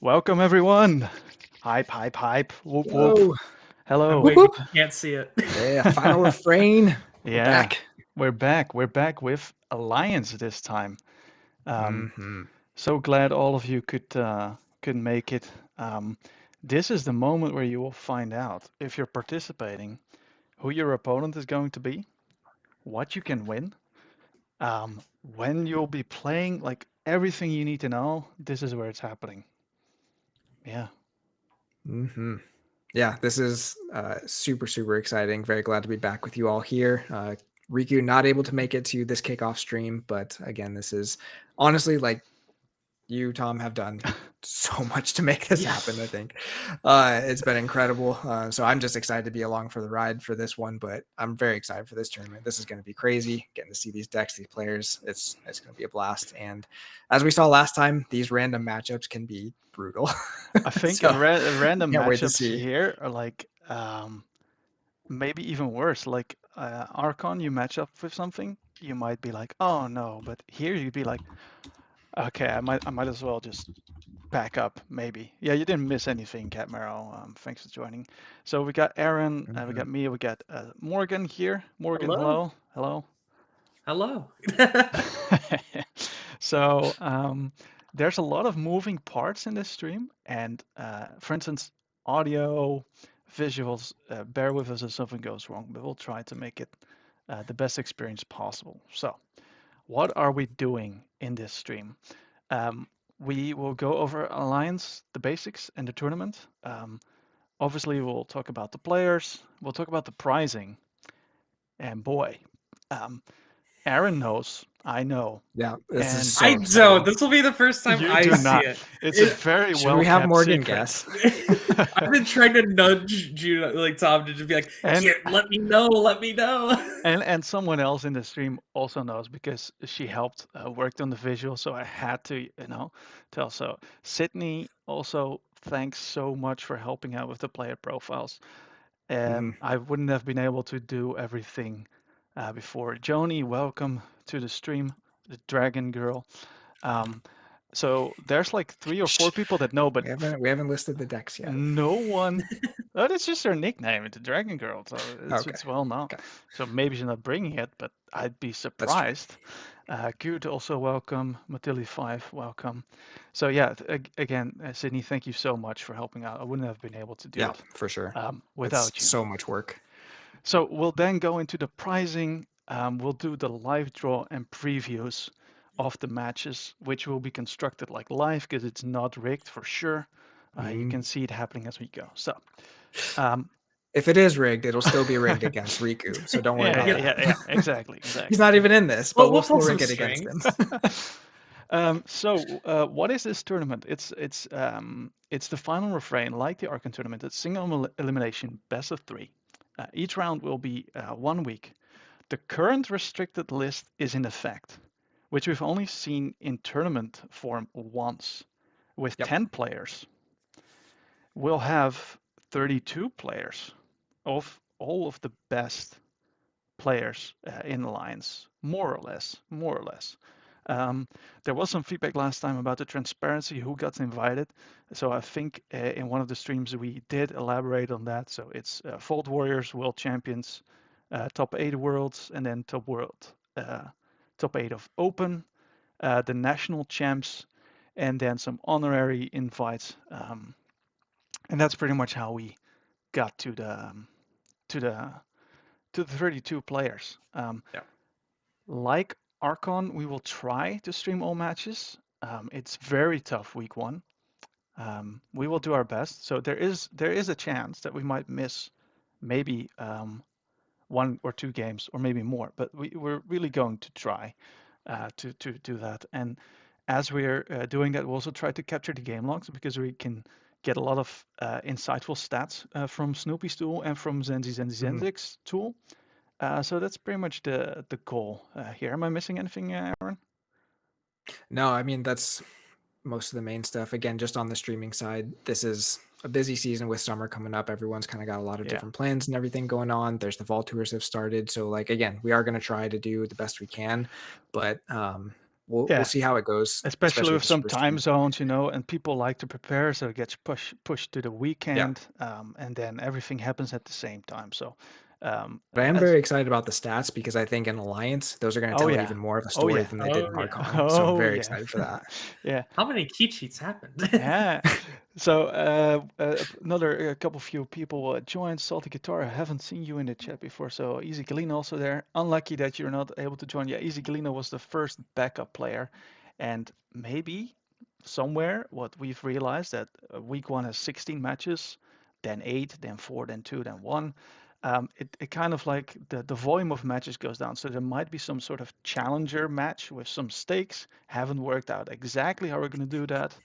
Welcome everyone. Hype, hype, hype. Whoop, whoop. Hello. I'm Hello. Whoop, waiting whoop. if you can't see it. Yeah, final refrain. We're Yeah, back. we're back. We're back with Alliance this time. Um, Mm-hmm. so glad all of you could make it. Um, this is the moment where you will find out if you're participating, who your opponent is going to be, what you can win, when you'll be playing, like everything you need to know. This is where it's happening. Yeah. Mm-hmm. Yeah, this is super, super exciting. Very glad to be back with you all here. Riku not able to make it to this kickoff stream, but again, this is honestly like you, Tom, have done so much to make this happen. I think it's been incredible. So I'm just excited to be along for the ride for this one. But I'm very excited for this tournament. This is going to be crazy. Getting to see these decks, these players, it's going to be a blast. And as we saw last time, these random matchups can be brutal. I think So random can't wait to matchups see. here are like maybe even worse. Like Archon, you match up with something, you might be like, oh no, but here you'd be like, okay, I might as well just back up, maybe. Yeah, you didn't miss anything, Catmero. Thanks for joining. So we got Aaron, we Mhm. got me, we got Morgan here. Morgan, Hello. hello, hello. Hello. So there's a lot of moving parts in this stream, and for instance, audio, visuals. Bear with us if something goes wrong, but we'll try to make it the best experience possible. So, what are we doing in this stream? Um, we will go over Alliance, the basics, and the tournament. Obviously, we'll talk about the players. We'll talk about the pricing, and boy, um, Aaron knows. I know. Yeah, this is And so I don't. exciting. This will be the first time you I do see not. it. It's a it very Should well we have kept Morgan secret. guess? I've been trying to nudge Jude, like Tom, to just be like, and here, let me know, let me know. and someone else in the stream also knows because she helped worked on the visual, so I had to tell. So Sydney also, thanks so much for helping out with the player profiles. Mhm. I wouldn't have been able to do everything before. Joni, welcome to the stream, the Dragon Girl. Um, so there's like three or four Shh. people that know, but We haven't listed the decks yet. no one. Oh, that's just her nickname. It's a Dragon Girl, so Okay. it's well known. Okay. So maybe she's not bringing it, but I'd be That's true. surprised. Good, also welcome. Matilli5, welcome. So yeah, again, Sydney, thank you so much for helping out. I wouldn't have been able to do Yeah, it for sure. It's without you. so much work. So we'll then go into the pricing. We'll do the live draw and previews of the matches, which will be constructed like live because it's not rigged for sure. You Mhm. can see it happening as we go. So, um, If it is rigged, it'll still be rigged against Riku, so don't worry yeah, about yeah, Yeah. yeah, that. yeah, exactly, He's exactly. not even in this, but Well, we'll we'll pull still some rig it against him. strings. What is this tournament? It's the final refrain, like the Archon tournament. It's single elimination, best of three. Each round will be 1 week. The current restricted list is in effect, which we've only seen in tournament form once, with Yep. 10 players. We'll have 32 players of all of the best players in Alliance, more or less, more or less. There was some feedback last time about the transparency, who got invited. So I think in one of the streams we did elaborate on that. So it's Vault Warriors, World Champions, top 8 worlds, and then top 8 of Open, the national champs, and then some honorary invites. And that's pretty much how we got to the to the 32 players. Yeah. Like Archon, we will try to stream all matches. It's very tough week one. We will do our best. So there is a chance that we might miss maybe 1 or 2 games or maybe more, but we're really going to try to do that. And as we're doing that, we'll also try to capture the game logs because we can get a lot of insightful stats from Snoopy's tool and from Mhm. Zenzix's tool. So that's pretty much the goal here. Am I missing anything, Aaron? No, I mean that's most of the main stuff. Again, just on the streaming side, this is a busy season with summer coming up. Everyone's kind of got a lot of Yeah. different plans and everything going on. There's the fall tours have started. So like again, we are going to try to do the best we can, but we'll Yeah. see how it goes, Especially with this some first time game. zones, and people like to prepare, so it gets pushed to the Yeah. weekend, and then everything happens at the same time. So, But I am as very excited about the stats because I think in Alliance, those are going to oh tell it yeah, even more of a oh story yeah, than they did Oh in yeah. Archon. So I'm oh very yeah, excited for that. yeah. How many cheat sheets happened? Yeah. So another couple few people joined. Salty Guitar. I haven't seen you in the chat before. So Easy Galena also there. Unlucky that you're not able to join. Yeah, Easy Galena was the first backup player, and maybe somewhere what we've realized that week one has 16 matches, then 8, then 4, then 2, then 1. It kind of like the volume of matches goes down. So there might be some sort of challenger match with some stakes. Haven't worked out exactly how we're going to do that.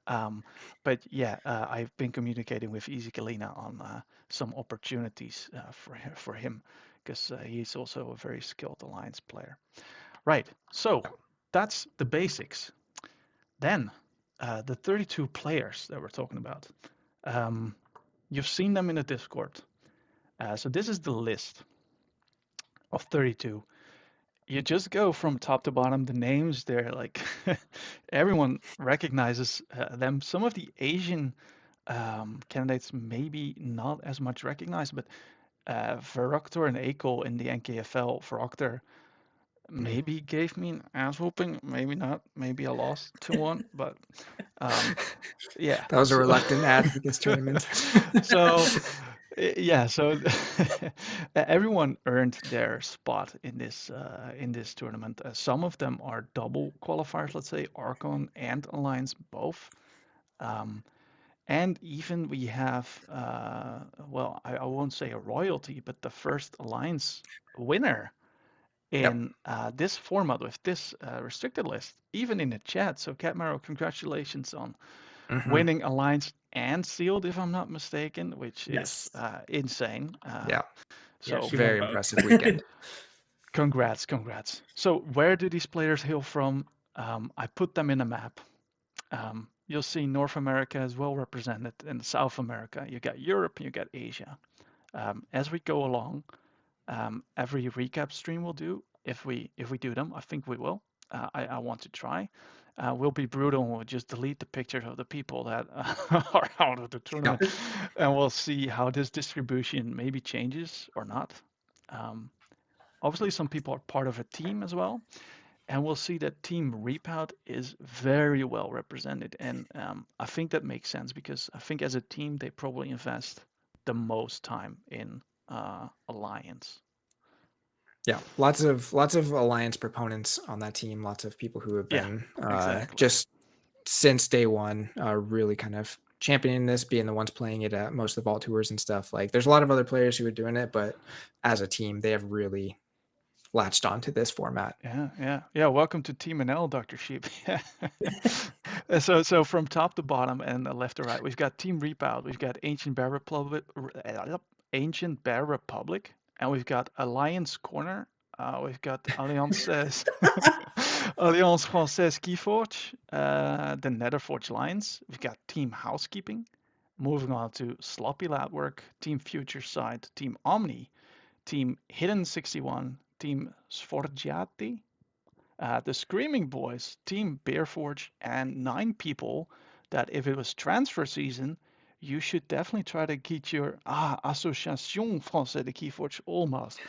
Um, but yeah, I've been communicating with Easy Galena on some opportunities for him because he's also a very skilled alliance player. Right. So that's the basics. Then the 32 players that we're talking about. Um, you've seen them in the Discord. So this is the list of 32. You just go from top to bottom. The names, they're like everyone recognizes them. Some of the Asian candidates maybe not as much recognized, but Veroctor and Ekel in the NKFL, Veroctor maybe gave me an ass whooping, maybe not, maybe I lost 2-1, but um, yeah. That was a So, reluctant ad for this tournament. so yeah, so everyone earned their spot in this tournament. Some of them are double qualifiers, let's say Archon and Alliance both. Um, And even we have, well, I won't say a royalty, but the first Alliance winner Yep. in this format with this restricted list, even in the chat. So, Catmaro, congratulations on Mm-hmm. winning Alliance and Sealed, if I'm not mistaken, which is Yes. insane. Yeah. Yeah, So, she won Very both. impressive weekend. congrats, congrats. So, where do these players hail from? I put them in a map. You'll see North America is well represented, and South America. You got Europe, you got Asia. As we go along, every recap stream we'll do, if we do them, I think we will. I want to try. We'll be brutal and we'll just delete the pictures of the people that are out of the Yep. tournament, and we'll see how this distribution maybe changes or not. Obviously, some people are part of a team as well, and we'll see that Team Repout is very well represented. And I think that makes sense because I think as a team, they probably invest the most time in Alliance. Yeah, lots of Alliance proponents on that team. Lots of people who have Yeah, been exactly. just since day one, really kind of championing this, being the ones playing it at most of the vault tours and stuff. Like, there's a lot of other players who are doing it, but as a team, they have really latched onto this format. Yeah. Welcome to Team NL, Dr. Sheep. So from top to bottom and left to right, we've got Team Repout, we've got Ancient Bear Republic, and we've got Alliance Corner. We've got Alliance Alliance Française Keyforge, the Netherforge Lions. We've got Team Housekeeping. Moving on to Sloppy Lab Work, Team Future Side, Team Omni, Team Hidden 61, Team Sforgiati, the Screaming Boys, Team Bearforge, and 9 people that if it was transfer season, you should definitely try to get your Association Française de Keyforge almost.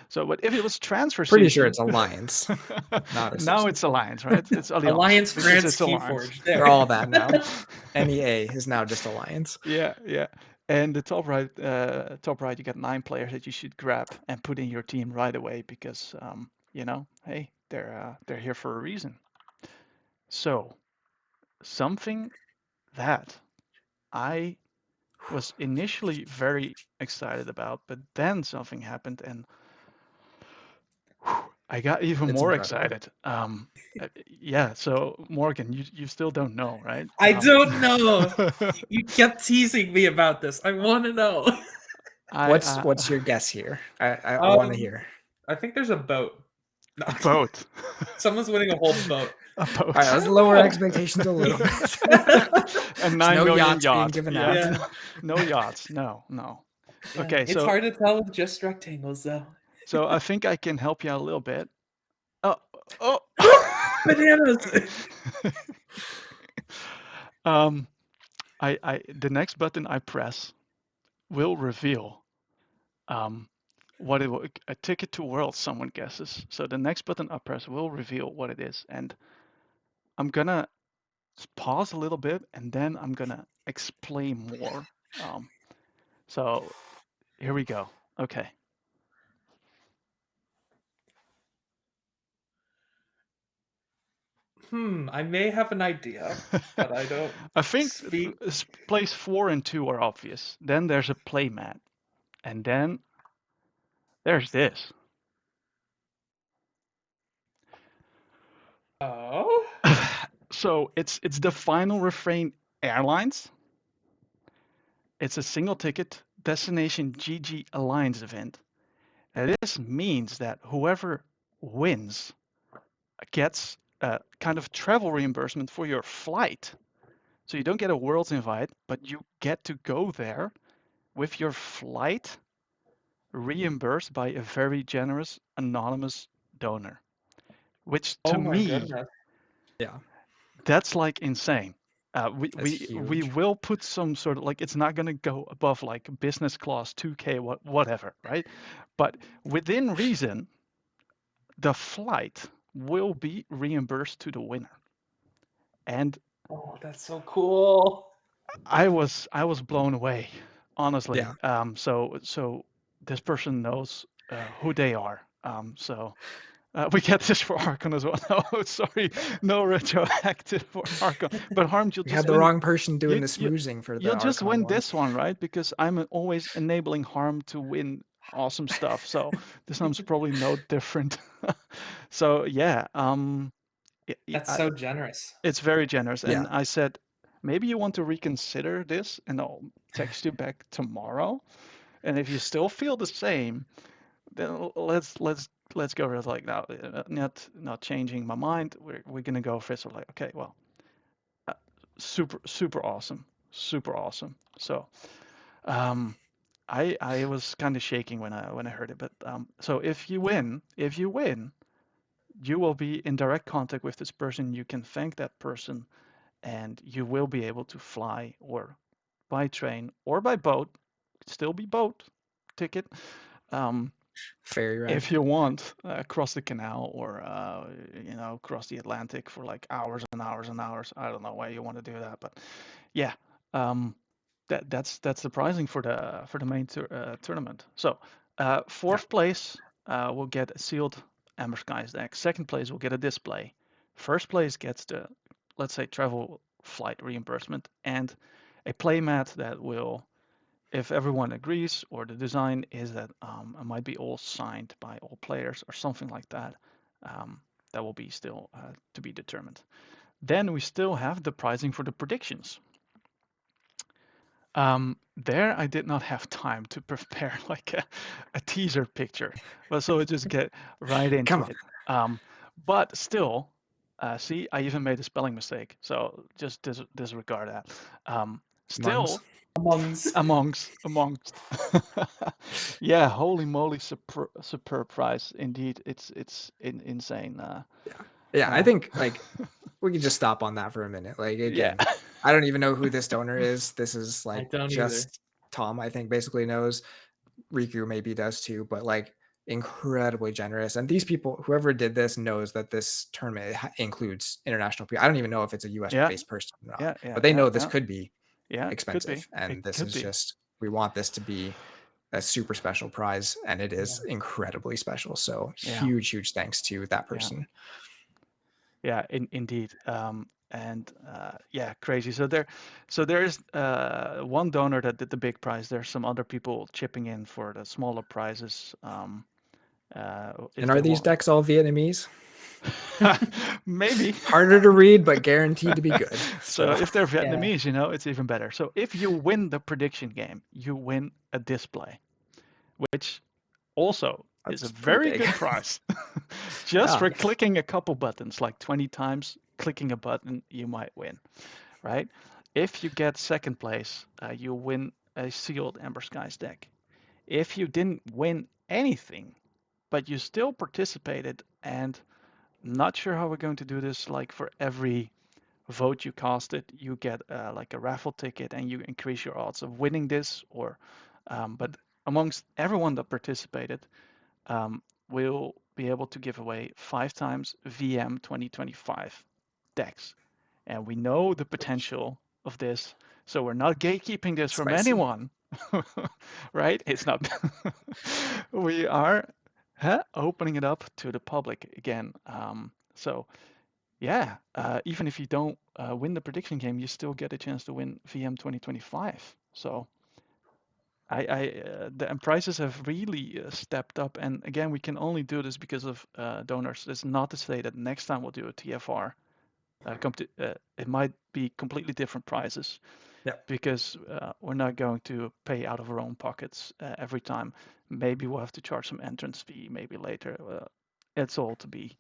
So, but if it was transfer Pretty sure season, it's Alliance, not now association. it's Alliance, right? It's Alliance Alliance because France it's Alliance. Keyforge. They're There. all that now. NEA is now just Alliance. Yeah. And the top right, you got 9 players that you should grab and put in your team right away because, hey, they're here for a reason. So, something that I was initially very excited about, but then something happened and I got even It's more incredible. excited. Yeah. So Morgan, you still don't know, right? I don't know. You kept teasing me about this. I want to know. What's your guess here? I want to hear. I think there's a boat. No. a boat? Someone's winning a whole boat. A boat. All right, let's lower expectations a little bit. And There's 9 no million yachts being yacht. given Yeah. out. Yeah. No yachts. No. Yeah. Okay. It's So hard to tell with just rectangles, though. I think I can help you out a little bit. Oh. Bananas. The next button I press will reveal what it will, a ticket to world, someone guesses. So the next button I press will reveal what it is. And I'm gonna pause a little bit and then I'm gonna explain more. So here we go. Okay. I may have an idea, but I don't I think speak. place 4 and 2 are obvious. Then there's a play mat. And then there's this. Oh? So it's the Final Refrain Airlines. It's a single ticket Destination GG Alliance event. And this means that whoever wins gets a kind of travel reimbursement for your flight. So you don't get a Worlds invite, but you get to go there with your flight reimbursed by a very generous anonymous donor, which to Oh my me, goodness. Yeah, that's like insane. that's We huge. will put some sort of like it's not going to go above like business class 2K whatever, right? But within reason, the flight will be reimbursed to the winner. And Oh, that's so cool. I was blown away, honestly. Yeah, So this person knows who they are. We get this for Archon as well. No, sorry, no retroactive for Archon. But Harm, we had the wrong person doing the smoozing for the you'll just Archon win one. this one, right? Because I'm always enabling Harm to win awesome stuff. So this one's probably no different. So yeah, That's so generous. it's very generous. Yeah, And I said, maybe you want to reconsider this, and I'll text you back tomorrow. And if you still feel the same, then let's go with like now, not changing my mind. We're gonna go for it. So like, okay, well, uh, super awesome, super awesome. So um, I was kind of shaking when I heard it, but so yeah. if you win, you will be in direct contact with this person. You can thank that person, and you will be able to fly or by train or by boat. Still be boat ticket. Um, Ferry ride. if you want across the canal or across the Atlantic for like hours and hours and hours. I don't know why you want to do that, but yeah, um, that's surprising for the main tournament. So Yeah, fourth place will get a sealed Amber Skies deck. Second place will get a display. First place gets the, let's say, travel flight reimbursement and a playmat that will, if everyone agrees, or the design is that it might be all signed by all players or something like that. Um, that will be still to be determined. Then we still have the pricing for the predictions. There, I did not have time to prepare like a teaser picture, but so I just get right into come on, it. But still, see, I even made a spelling mistake, so just disregard that. Mungs. Still, Amongst. amongst yeah, holy moly, superb price indeed. It's insane. Yeah, yeah. I uh, think like we could just stop on that for a minute. Like yeah. again, I don't even know who this donor is. This is I like don't either. just Tom. I think basically knows. Riku maybe does too, but like incredibly generous. And these people, whoever did this, knows that this tournament includes international people. I don't even know if it's a US Yeah, based person or not, yeah, yeah, but they yeah, know this yeah, could be yeah, it could be, expensive. it And this could is be. just, we want this to be a super special prize. And it is Yeah. incredibly special. So Yeah, huge thanks to that yeah, person. yeah, indeed. And yeah, crazy. So there is one donor that did the big prize. There's some other people chipping in for the smaller prizes. If And are they these want, decks all Vietnamese? maybe. Harder to read, but guaranteed to be good. So So if they're Yeah. Vietnamese, it's even better. So if you win the prediction game, you win a display, which also is a that's pretty very big. good price. Just Yeah. for clicking a couple buttons, like 20 times clicking a button, you might win, right? If you get second place, you win a sealed Ember Skies deck. If you didn't win anything, but you still participated and Not sure how we're going to do this. Like for every vote you casted, you get like a raffle ticket and you increase your odds of winning this. Or, but amongst everyone that participated, we'll be able to give away 5 times VM 2025 decks. And we know the potential of this, so we're not gatekeeping this from Spicy. anyone, right? It's not. We are opening it up to the public again. So yeah, even if you don't win the prediction game, you still get a chance to win VM 2025. So the prices have really stepped up, and again, we can only do this because of donors. It's not to say that next time we'll do a TFR, it might be completely different prices. Yeah. Because we're not going to pay out of our own pockets every time. Maybe we'll have to charge some entrance fee, maybe later. It's all to be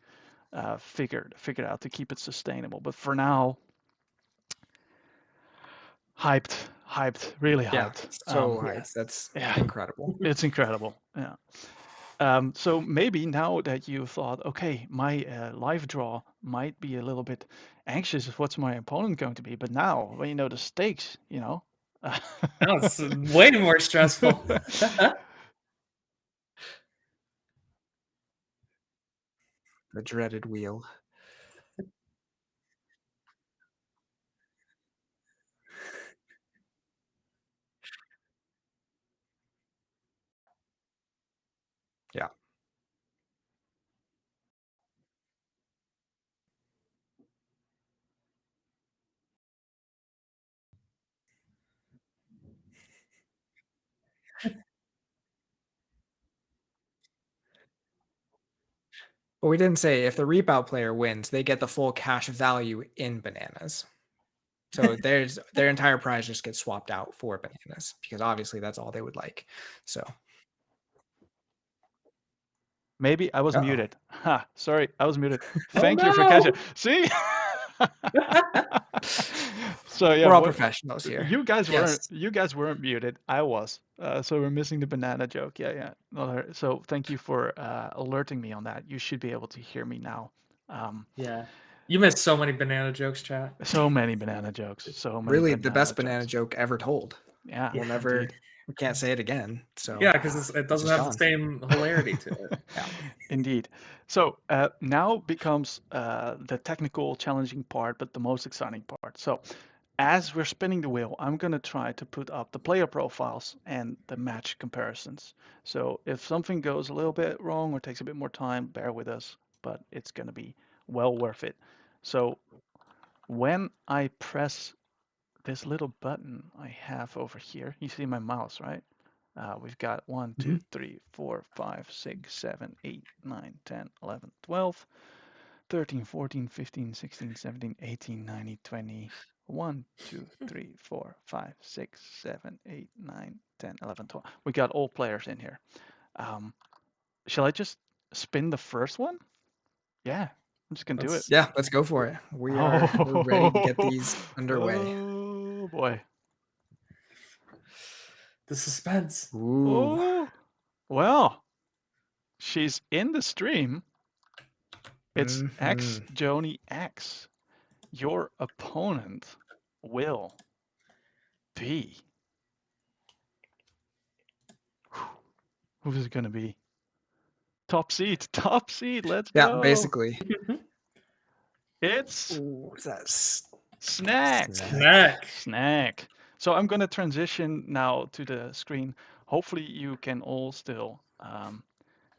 figured out to keep it sustainable. But for now, hyped, really Yeah, hyped. so hyped. Yes. That's Yeah, incredible. it's incredible. Yeah. So maybe now that you thought, okay, my live draw might be a little bit anxious of what's my opponent going to be, but now when you know the stakes, you know. Now it's way more stressful. The dreaded wheel. Yeah. But we didn't say if the reap out player wins, they get the full cash value in bananas. So their entire prize just gets swapped out for bananas because obviously that's all they would like. So Maybe I was uh-oh. muted. Ha, sorry, I was muted. Oh Thank you for catching. no! See? So yeah, We're all what professionals here. Yes. you guys weren't muted. I was. So we're missing the banana joke. Yeah, yeah. So thank you for alerting me on that. You should be able to hear me now. Um, Yeah. You missed so many banana jokes, chat. so many banana jokes. So many Really the banana best banana jokes. joke ever told. Yeah, We'll never indeed. we can't say it again. So Yeah, because it it's doesn't just have the gone. same hilarity to it. Yeah. Indeed. So now becomes the technical, challenging part, but the most exciting part. So as we're spinning the wheel, I'm going to try to put up the player profiles and the match comparisons. So if something goes a little bit wrong or takes a bit more time, bear with us, but it's going to be well worth it. So when I press this little button I have over here, you see my mouse, right? We've got 1, 2, Mhm. 3, 4, 5, 6, 7, 8, 9, 10, 11, 12, 13, 14, 15, 16, 17, 18, 19, 20. 1, 2, 3, 4, 5, 6, 7, 8, 9, 10, 11, 12. We got all players in here. Shall I just spin the first one? Yeah, I'm just gonna do it. Yeah, let's go for it. We're ready to get Oh, these underway. oh boy. The suspense. Ooh. Oh, well, she's in the stream. It's X Mhm. Joni X. Your opponent will be. Who's it gonna be? Top seed. Top seed. Let's Yeah, go. basically. It's Ooh, Snack. snack. Snack. Snack. So I'm gonna transition now to the screen. Hopefully you can all still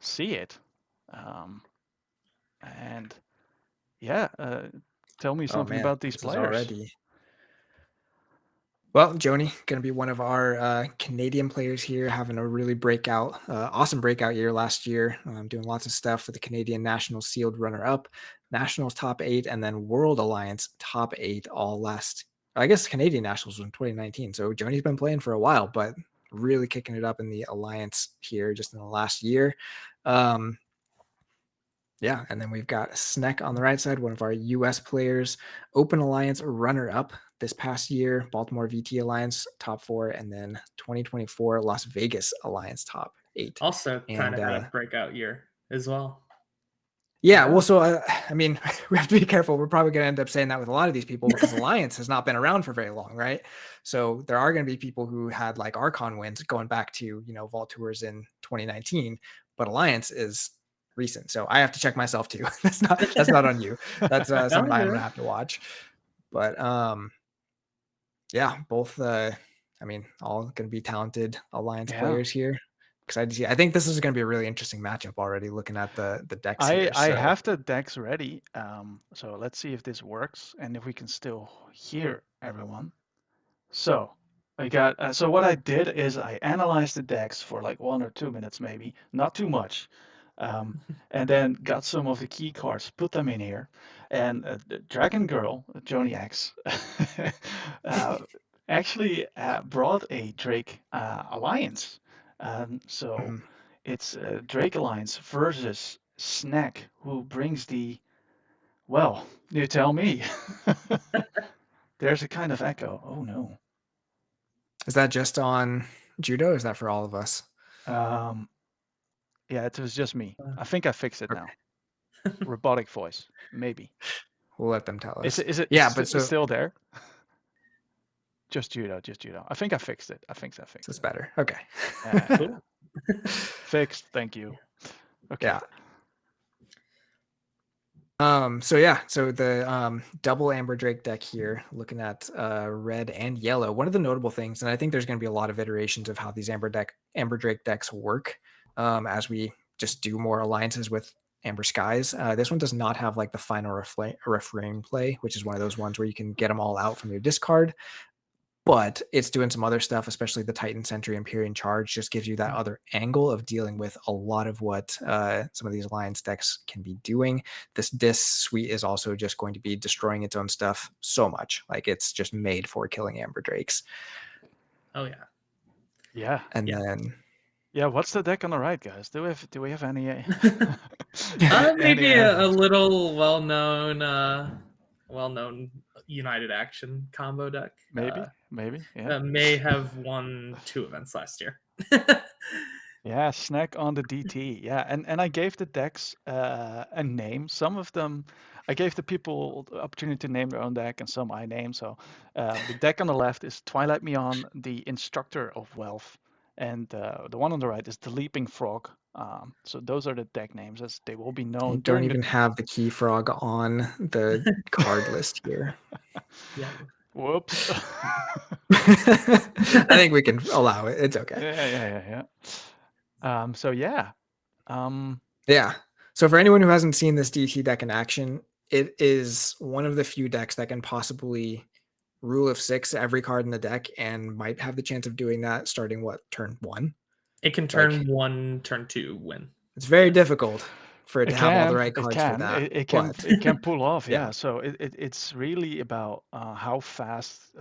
see it. Um, and yeah, tell me Oh something man, about these this is players. already. Well, Joni, going to be one of our Canadian players here, having a really awesome breakout year last year, doing lots of stuff for the Canadian National Sealed runner-up, Nationals top 8, and then World Alliance top 8 all last. I guess Canadian Nationals was in 2019. So Joni's been playing for a while, but really kicking it up in the Alliance here just in the last year. Yeah, and then we've got Sneck on the right side, one of our US players, Open Alliance runner-up this past year, Baltimore VT Alliance top 4, and then 2024 Las Vegas Alliance top 8. Also kind And of had a breakout year as well. Yeah, well, so I mean, we have to be careful. We're probably going to end up saying that with a lot of these people because Alliance has not been around for very long, right? So there are going to be people who had like Archon wins going back to Vault Tours in 2019, but Alliance is recent. So I have to check myself too. That's not on you. That's something I'm going to have to watch. But yeah, both I mean, all going to be talented Alliance players here. Excited to see. I think this is going to be a really interesting matchup already. Looking at the decks here, I have the decks ready. So let's see if this works and if we can still hear everyone. So I got. So what I did is I analyzed the decks for like 1 or 2 minutes, maybe, not too much, and then got some of the key cards, put them in here, and the Dragon Girl, Joni X, actually brought a Drake Alliance. So it's Drake Alliance versus Snack, who brings the. Well, you tell me. There's a kind of echo. Oh no. Is that just on Judo? Or is that for all of us? Um, yeah, it was just me. I think I fixed it now. Robotic voice, maybe. We'll let them tell us. Is it Yeah, but so still there? Just judo, just judo. I think I fixed it. I think I fixed it's it. better. Okay. Cool. Fixed. Thank you. Okay. Yeah. So the double Amber Drake deck here, looking at red and yellow. One of the notable things, and I think there's going to be a lot of iterations of how these Amber Drake decks work as we just do more alliances with Amber Skies. This one does not have like the final refrain play, which is one of those ones where you can get them all out from your discard. But it's doing some other stuff, especially the Titan Sentry Empyrean Charge just gives you that other angle of dealing with a lot of what some of these Alliance decks can be doing. This suite is also just going to be destroying its own stuff so much. Like it's just made for killing Amber Drakes. Oh yeah. Yeah. And then yeah, what's the deck on the right, guys? Do we have any? Maybe a little well-known United Action combo deck. Maybe. Yeah. May have won 2 events last year. Yeah, snack on the DT. Yeah, and I gave the decks a name. Some of them, I gave the people the opportunity to name their own deck, and some I named. So the deck on the left is Twilight Meon, the Instructor of Wealth, and the one on the right is the Leaping Frog. So those are the deck names as they will be known. You don't even have the Key Frog on the card list here. Yeah. Whoops. I think we can allow it. It's okay. Yeah. So yeah. Yeah. So for anyone who hasn't seen this DT deck in action, it is one of the few decks that can possibly rule of 6 every card in the deck and might have the chance of doing that starting turn 1. It can turn 1, turn 2 win. It's very difficult for it to have all the right cards for that. It can pull off, yeah. So it's really about how fast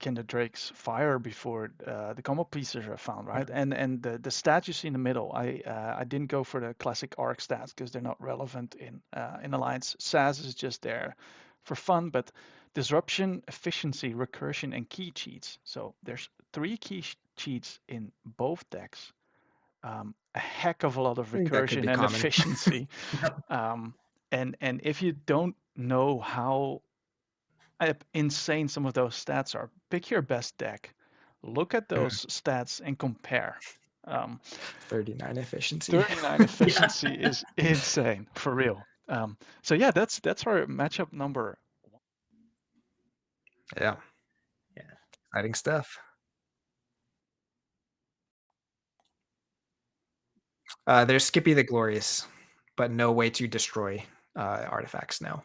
can the Drakes fire before the combo pieces are found, right? And the stats you see in the middle, I didn't go for the classic arc stats because they're not relevant in Alliance. SAS is just there for fun, but disruption, efficiency, recursion, and key cheats. So there's 3 key cheats in both decks. A heck of a lot of recursion and efficiency. And if you don't know how insane some of those stats are, pick your best deck, look at those stats and compare. 39 efficiency. 39 efficiency is insane, for real. So yeah, that's our matchup number 1. Yeah. Exciting stuff. There's Skippy the Glorious, but no way to destroy artifacts now.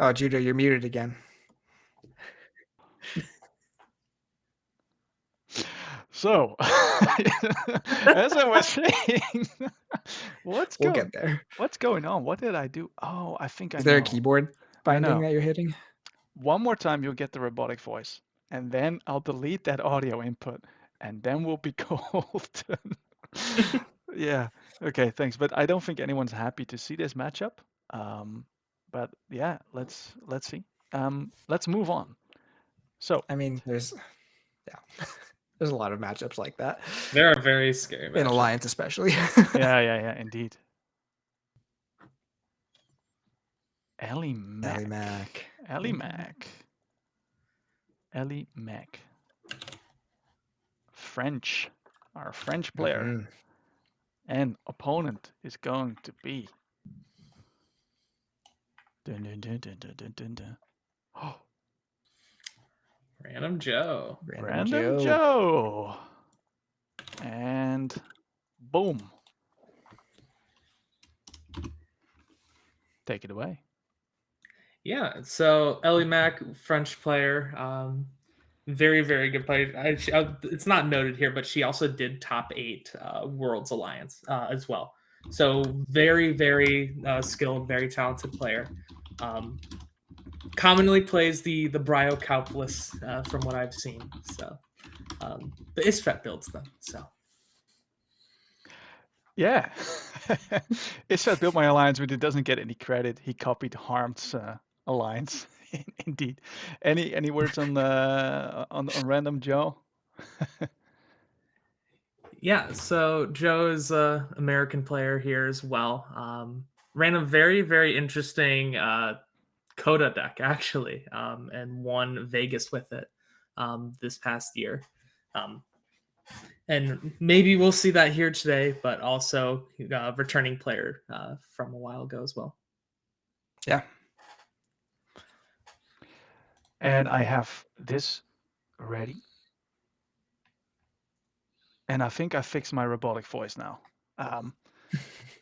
Oh, Judo, you're muted again. So, as I was saying, what's going on? What did I do? Oh, I think I know. Is there a keyboard binding that you're hitting? One more time, you'll get the robotic voice, and then I'll delete that audio input, and then we'll be golden. Yeah. Okay. Thanks. But I don't think anyone's happy to see this matchup. But yeah, let's see. let's move on. So I mean, there's a lot of matchups like that There are very scary in matchups. Alliance, especially. yeah, indeed. Ellie Ellie Mac. Mac. Ellie Mac. Ellie Mac. French. Our French player. Mhm. And opponent is going to be. Dun, dun, dun, dun, dun, dun, dun, dun. Oh, Random Joe. Random Joe. And boom. Take it away. Yeah, so Ellie Mac, French player, very very good player. It's not noted here, but she also did top 8 Worlds Alliance as well. So very very skilled, very talented player. Commonly plays the Bryo Calculus from what I've seen. So the Isfet builds them. So Yeah. Isfet built my alliance, but it doesn't get any credit. He copied Harm's alliance. Indeed. Any words on Random Joe? yeah, so Joe is a American player here as well. Ran a very very interesting Coda deck actually, and won Vegas with it this past year. And maybe we'll see that here today, but also returning player from a while ago as well. Yeah. And I have this ready. And I think I fixed my robotic voice now.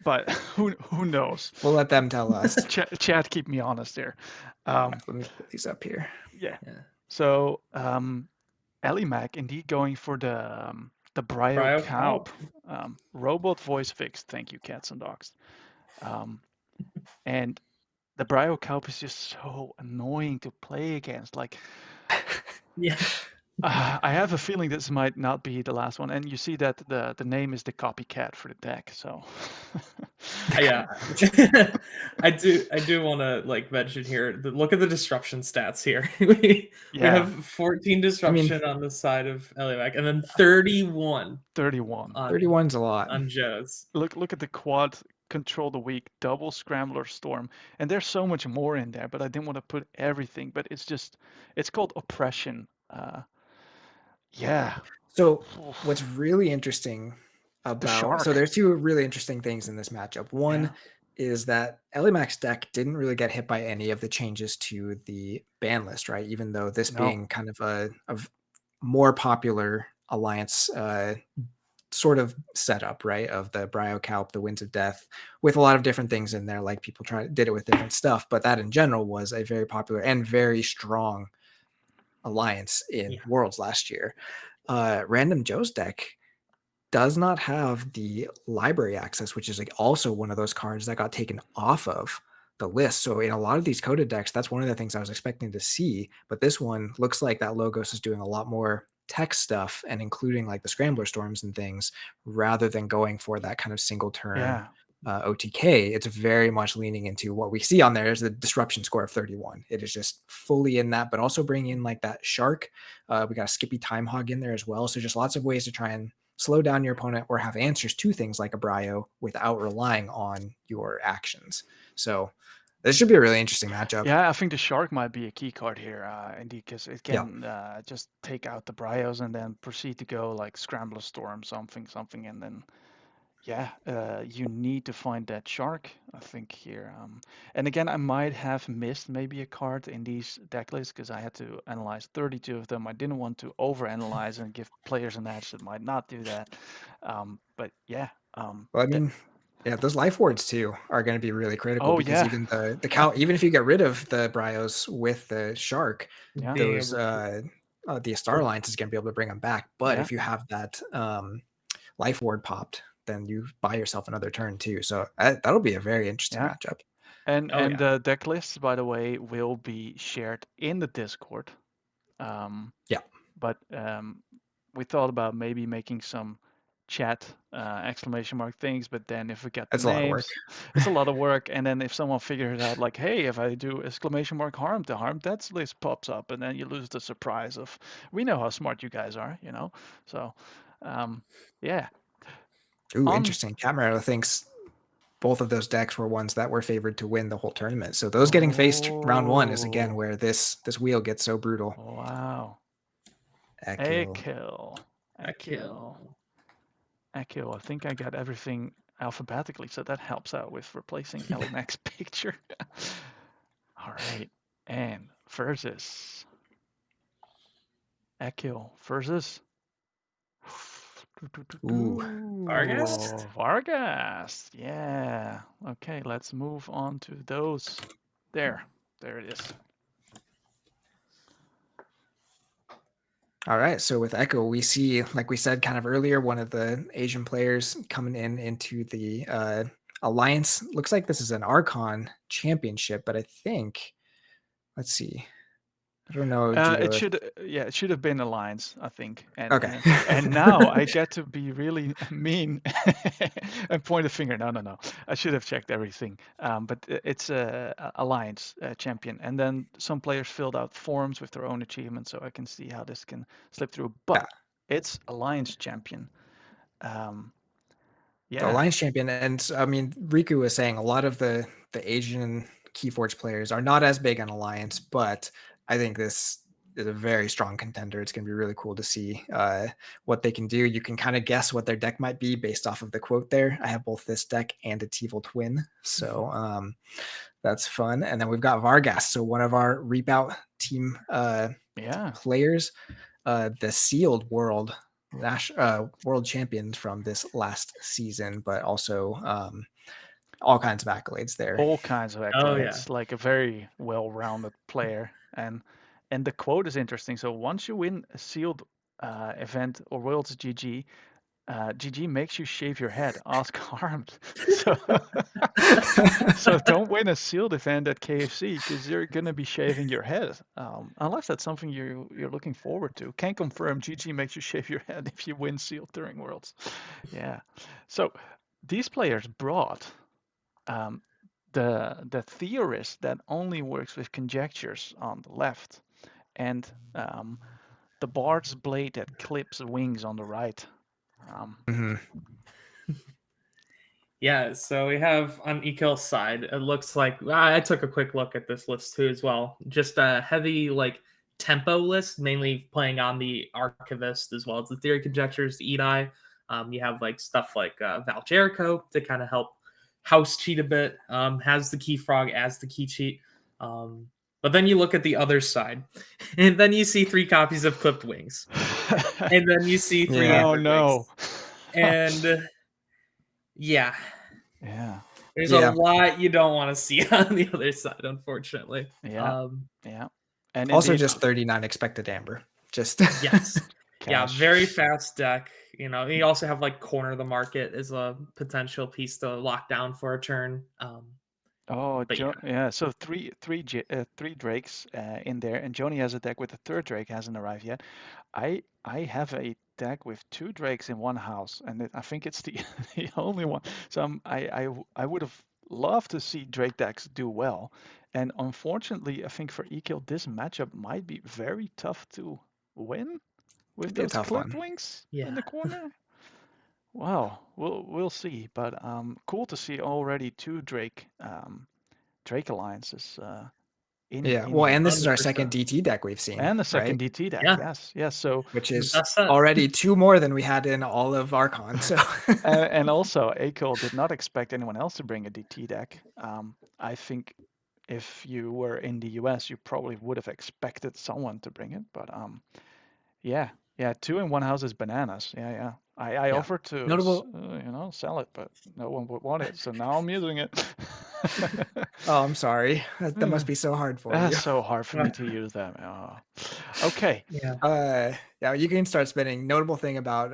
But who knows? We'll let them tell us. Chat, keep me honest here. Let me put these up here. Yeah. So Ellie Mac indeed going for the Bryo Kaup. Robot voice fixed. Thank you, cats and dogs. And the Bryo Kaup is just so annoying to play against. Like, Yeah. I have a feeling this might not be the last one, and you see that the name is the copycat for the deck. So Yeah, I do want to like mention here. Look at the disruption stats here. we have 14 disruption on the side of Eliac, and then 31. 31. 31's a lot on Joe's. Look at the quad. Control the weak, double scrambler storm, and there's so much more in there, but I didn't want to put everything. But it's called oppression. Yeah. So what's really interesting about there's 2 really interesting things in this matchup. One is that Ellie Mac's deck didn't really get hit by any of the changes to the ban list, right? Even though this being kind of a more popular alliance sort of setup, right? Of the Bryo Kaup, the Winds of Death, with a lot of different things in there, like people did it with different stuff, but that in general was a very popular and very strong alliance in Worlds last year. Random Joe's deck does not have the library access, which is like also one of those cards that got taken off of the list. So in a lot of these coded decks, that's one of the things I was expecting to see. But this one looks like that Logos is doing a lot more tech stuff and including like the Scrambler Storms and things rather than going for that kind of single turn OTK. It's very much leaning into what we see on there is the disruption score of 31. It is just fully in that, but also bringing in like that shark. We got a Skippy Time Hog in there as well. So just lots of ways to try and slow down your opponent or have answers to things like a Bryo without relying on your actions. So this should be a really interesting matchup. Yeah, I think the shark might be a key card here, indeed, because it can just take out the Bryos and then proceed to go like Scrambler Storm, something, and then you need to find that shark, I think, here. And again, I might have missed maybe a card in these deck lists because I had to analyze 32 of them. I didn't want to overanalyze and give players an edge that might not do that. But yeah. Well, I mean, those life wards too are going to be really critical because even the cow, even if you get rid of the Bryos with the shark, those the Star Alliance is going to be able to bring them back. But if you have that life ward popped, then you buy yourself another turn too. So that'll be a very interesting matchup. And the deck lists, by the way, will be shared in the Discord. But we thought about maybe making some chat exclamation mark things, but then if we get the That's a lot of work. names, it's a lot of work. And then if someone figures out like, hey, if I do exclamation mark harm, the harm that's list pops up, and then you lose the surprise of we know how smart you guys are, you know. So yeah. Ooh, On interesting. Camarero thinks both of those decks were ones that were favored to win the whole tournament. So those getting faced round one is again where this wheel gets so brutal. Wow. Ekil. Ekil. I think I got everything alphabetically, so that helps out with replacing Ellie Mac's picture. All right. And versus Ekil versus Ooh. Vargas? Vargas. Yeah. Okay, let's move on to those. There it is. All right. So with Echo, we see, like we said kind of earlier, one of the Asian players coming into the Alliance. Looks like this is an Archon championship, but I think, let's see. I don't know, Judo. It should have been Alliance, I think. Okay. And now I get to be really mean and point a finger. No. I should have checked everything. But it's a Alliance champion. And then some players filled out forms with their own achievements, so I can see how this can slip through. But it's Alliance champion. The Alliance champion. And I mean, Riku was saying a lot of the Asian Keyforge players are not as big on Alliance, but I think this is a very strong contender. It's going to be really cool to see what they can do. You can kind of guess what their deck might be based off of the quote there. I have both this deck and a Teevil Twin. So that's fun. And then we've got Vargas. So one of our Reap Out team players, the Sealed World champions from this last season, but also all kinds of accolades there. All kinds of accolades, like a very well-rounded player. And the quote is interesting. So once you win a sealed event or Worlds GG, GG makes you shave your head. Ask Harmed. So don't win a sealed event at KFC because you're gonna be shaving your head. Unless that's something you're looking forward to. Can confirm GG makes you shave your head if you win sealed during Worlds. Yeah. So these players brought the theorist that only works with conjectures on the left, and the bard's blade that clips wings on the right. Yeah, so we have on Ekil's side, it looks like I took a quick look at this list too as well. Just a heavy like tempo list, mainly playing on the Archivist as well as the Theory Conjectures, the Edai. You have like stuff like Val Jericho to kind of help house cheat a bit. Has the Key Frog as the key cheat. But then you look at the other side, and then you see 3 copies of Clipped Wings, and then you see 3 Amber Drakes. And yeah. There's a lot you don't want to see on the other side, unfortunately. And also just 39 expected Amber. Just yes. Yeah, very fast deck. You know, you also have like Corner the Market as a potential piece to lock down for a turn. So three Drakes in there, and Joni has a deck with the 3rd Drake hasn't arrived yet. I have a deck with 2 Drakes in one house, and I think it's the only one. So I would have loved to see Drake decks do well, and unfortunately, I think for Ekil this matchup might be very tough to win with those Clipped Wings in the corner. Wow, we'll see, but cool to see already 2 Drake alliances in. And this is our second DT deck we've seen, and the second DT deck. Yes. So which is already 2 more than we had in all of Archon. So and also Ekil did not expect anyone else to bring a DT deck. I think if you were in the US, you probably would have expected someone to bring it, but 2 in one house is bananas. I offered to sell it, but no one would want it, so now I'm using it. Oh, I'm sorry. That must be so hard for you. That's so hard for me to use that. Okay. You can start spinning. Notable thing about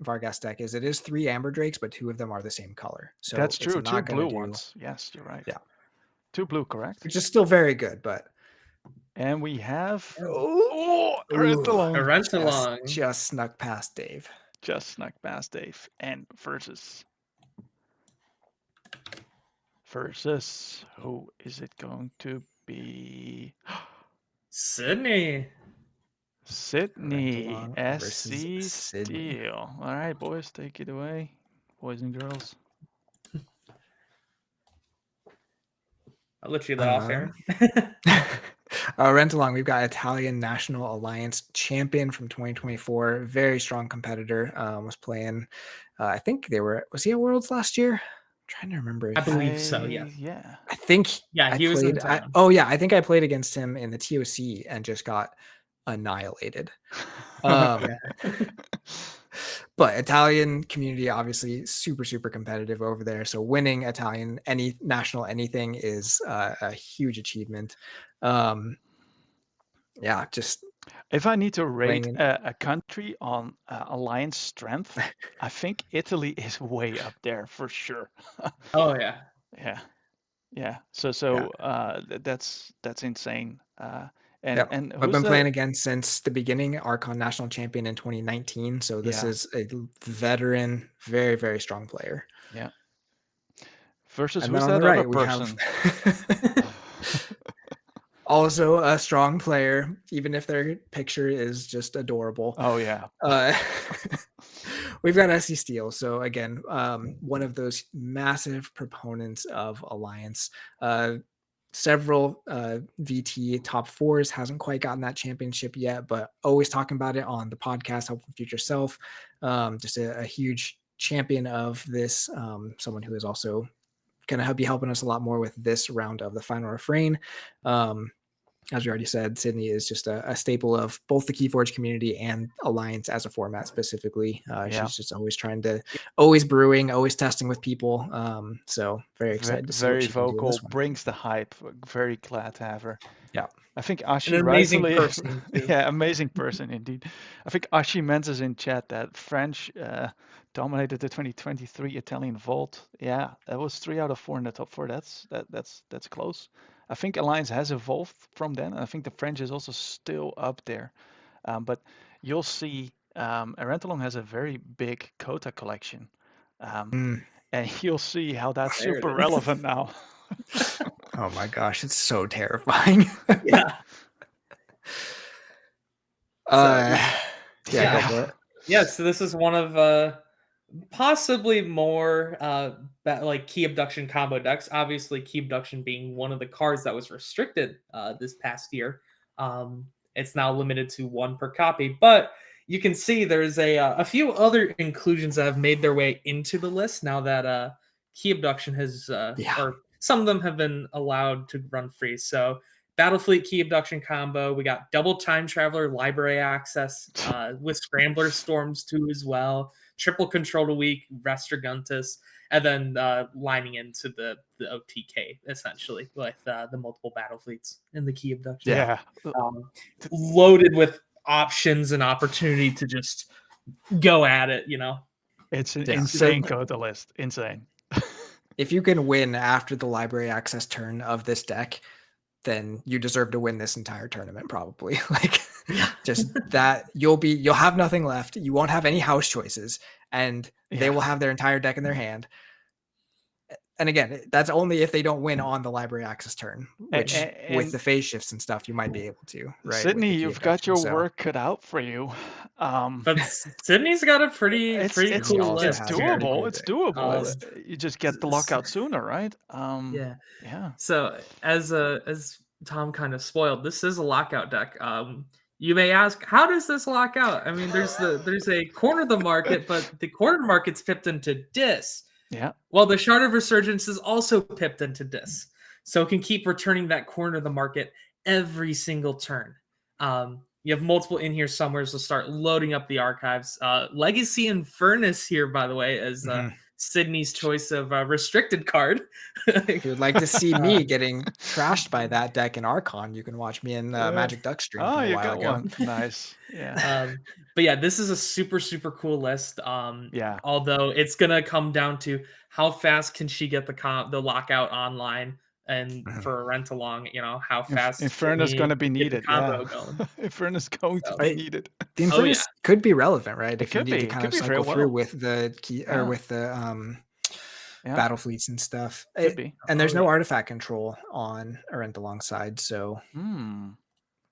Vargas deck is it is 3 Amber Drakes, but 2 of them are the same color. So that's true. 2 blue ones. Yes, you're right. Yeah. 2 blue, correct? Which is still very good, but. And we have Rentalong. Just snuck past Dave. just snuck past Dave. And versus who is it going to be? Sydney. Sydney Rentalong versus SC Sydney. Steel. All right, boys, take it away, boys and girls. I'll let you let off, Aaron. Rentalong, we've got Italian National Alliance champion from 2024. Very strong competitor. Was playing, I think was he at Worlds last year? I'm trying to remember. I believe so, yeah. Yeah. I think Yeah, he was in town. I think I played against him in the TOC and just got annihilated. But Italian community, obviously super, super competitive over there. So winning Italian national anything is a huge achievement. Just if I need to rate a country on alliance strength, I think Italy is way up there for sure. Oh yeah. Yeah. So that's insane. And I've been playing again since the beginning. Archon national champion in 2019. So this is a veteran, very, very strong player. Yeah. Versus and who's then on that the right other we person? have also a strong player, even if their picture is just adorable. Oh yeah. We've got SC Steel. So again, one of those massive proponents of Alliance. Several VT top fours, hasn't quite gotten that championship yet, but always talking about it on the podcast, Help from Future Self. Just a huge champion of this. Someone who is also going to be helping us a lot more with this round of the final refrain. As we already said, Sydney is just a staple of both the Keyforge community and Alliance as a format specifically. She's just always brewing, always testing with people. So very excited to see what she can do in this one. Brings the hype. Very glad to have her. Yeah. I think Ashi an amazing rightfully, person. Too. Yeah, amazing person indeed. I think Ashi mentions in chat that French dominated the 2023 Italian vault. Yeah, that was 3 out of 4 in the top 4. That's close. I think Alliance has evolved from then. And I think the French is also still up there. But you'll see, Rentalong has a very big quota collection. And you'll see how that's super relevant now. Oh my gosh, it's so terrifying. Yeah. Go for it. Yeah, so this is one of possibly more like key abduction combo decks. Obviously, key abduction being one of the cards that was restricted this past year. It's now limited to 1 per copy, but you can see there's a few other inclusions that have made their way into the list now that key abduction has, or some of them have been allowed to run free. So Battlefleet key abduction combo. We got double time traveler library access with scrambler storms too as well. Triple control to weak, Restraguntus, and then lining into the OTK essentially with the multiple battle fleets in the key abduction. Yeah. Loaded with options and opportunity to just go at it, It's an insane quota list. Insane. If you can win after the library access turn of this deck, then you deserve to win this entire tournament probably. Just that you'll have nothing left. You won't have any house choices, and they will have their entire deck in their hand. And again, that's only if they don't win on the library access turn, which with the phase shifts and stuff, you might be able to. Right, Sydney, you've got your work cut out for you. But Sydney's got a pretty cool list. It's doable. It's doable. You just get the lockout sooner, right? Yeah. So as Tom kind of spoiled, this is a lockout deck. You may ask, how does this lock out? I mean, there's a corner of the market, but the corner of the market's pipped into Dis. Yeah. Well, the Shard of Resurgence is also pipped into Dis. So it can keep returning that corner of the market every single turn. You have multiple in here somewhere, so start loading up the archives. Legacy and Furnace here, by the way, as Sydney's choice of restricted card. If you'd like to see me getting trashed by that deck in Archon, you can watch me in Magic Duck stream. Oh, you got one. Nice. Yeah. But yeah, this is a super, super cool list. Although it's gonna come down to how fast can she get the lockout online. and Mhm. for a rent along, how fast Inferno's can going to we be get the needed. Yeah. combo going? Inferno's going to So, be I, needed. the oh yeah, Infernus could be relevant, right? It If you could need to be. It kind could of be very cycle through well. with the key or Yeah. with the Yeah. battle fleets and stuff. Could be. And there's Oh, no yeah. artifact control on Arent alongside, so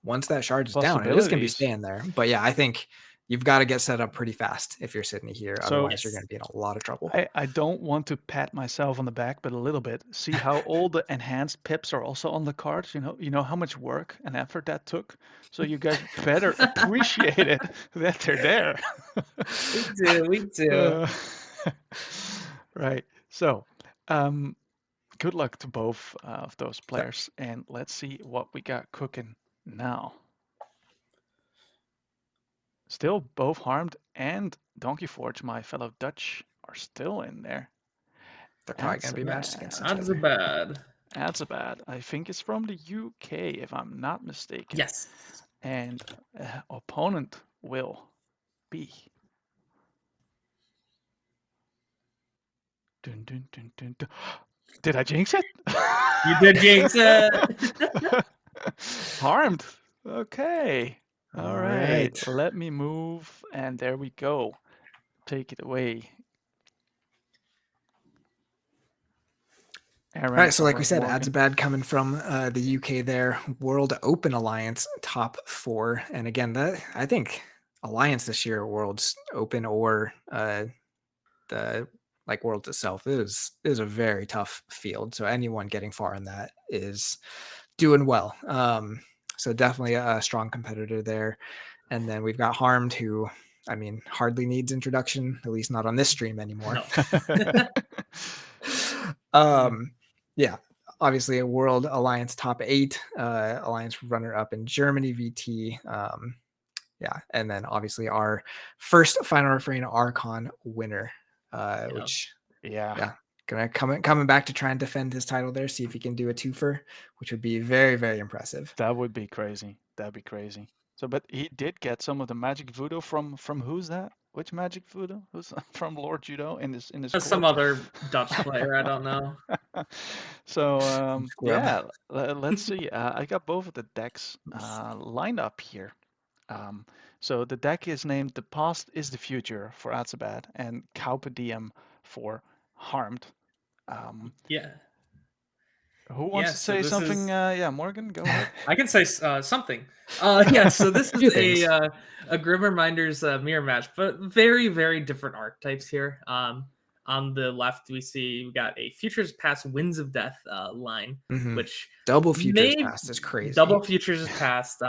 once that shard is down, it is going to be Possibilities. staying there. But yeah, I think you've got to get set up pretty fast if you're sitting here. So- Otherwise, you're going to be in a lot of trouble. I don't want to pat myself on the back, but a little bit. See how all the enhanced pips are also on the cards. You know how much work and effort that took. So you guys better appreciate it that they're there. We do. Right. So, good luck to both of those players, and let's see what we got cooking now. Still, both Harmed and Donkey Forge, my fellow Dutch, are still in there. They're probably going to be matched against each Odds other. are bad. Azabad, I think it's from the UK, if I'm not mistaken. Yes. And opponent will be. Dun, dun, dun, dun, dun. Did I jinx it? You did jinx it. Harmed. Okay. All right. right. Let me move, and there we go. Take it away. Aaron, All right, so like we or said, Morgan. Azabad coming from the UK there, World Open Alliance top 4. And again, that I think Alliance this year, Worlds Open or the like Worlds itself is a very tough field. So anyone getting far in that is doing well. So definitely a strong competitor there. And then we've got Harmed, who I mean hardly needs introduction, at least not on this stream anymore. No. Yeah, obviously a World Alliance top 8, Alliance runner-up in Germany VT. Yeah, and then obviously our first Final Refrain Archon winner, which yeah, gonna coming back to try and defend his title there, see if he can do a twofer, which would be very, very impressive. that would be crazy. That'd be crazy. So, but he did get some of the magic voodoo from who's that? Which magic voodoo? Who's from Lord Judo in his Some court? other Dutch player, I don't know. So Scrub. yeah, let's see. I got both of the decks lined up here. So the deck is named "The Past is the Future" for Azabad and Carpe Diem for Harmed. Yeah. Who wants to say something? Yeah, Morgan, go ahead. I can say something. Yeah, so this Few is things. a Grim Reminders mirror match, but very, very different archetypes here. On the left, we got a Futures Past Winds of Death line, which double Futures Past is crazy. Double Futures Past,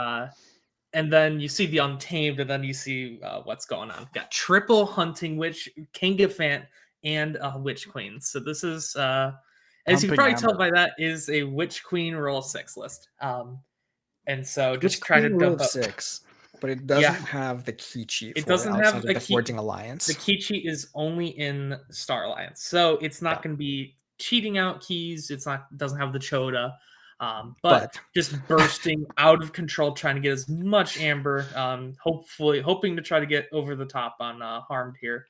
and then you see the Untamed, and then you see what's going on. Got triple Hunting Witch, King of Fant, and Witch Queen. So this is, as you can probably tell by that, is a Witch Queen roll 6 list. And so just try to dump up 6, but it doesn't have the key cheat. It doesn't have the Forging Alliance. The key cheat is only in Star Alliance, so it's not going to be cheating out keys. Doesn't have the Choda, but just bursting out of control, trying to get as much amber. Hoping to try to get over the top on Harmed here,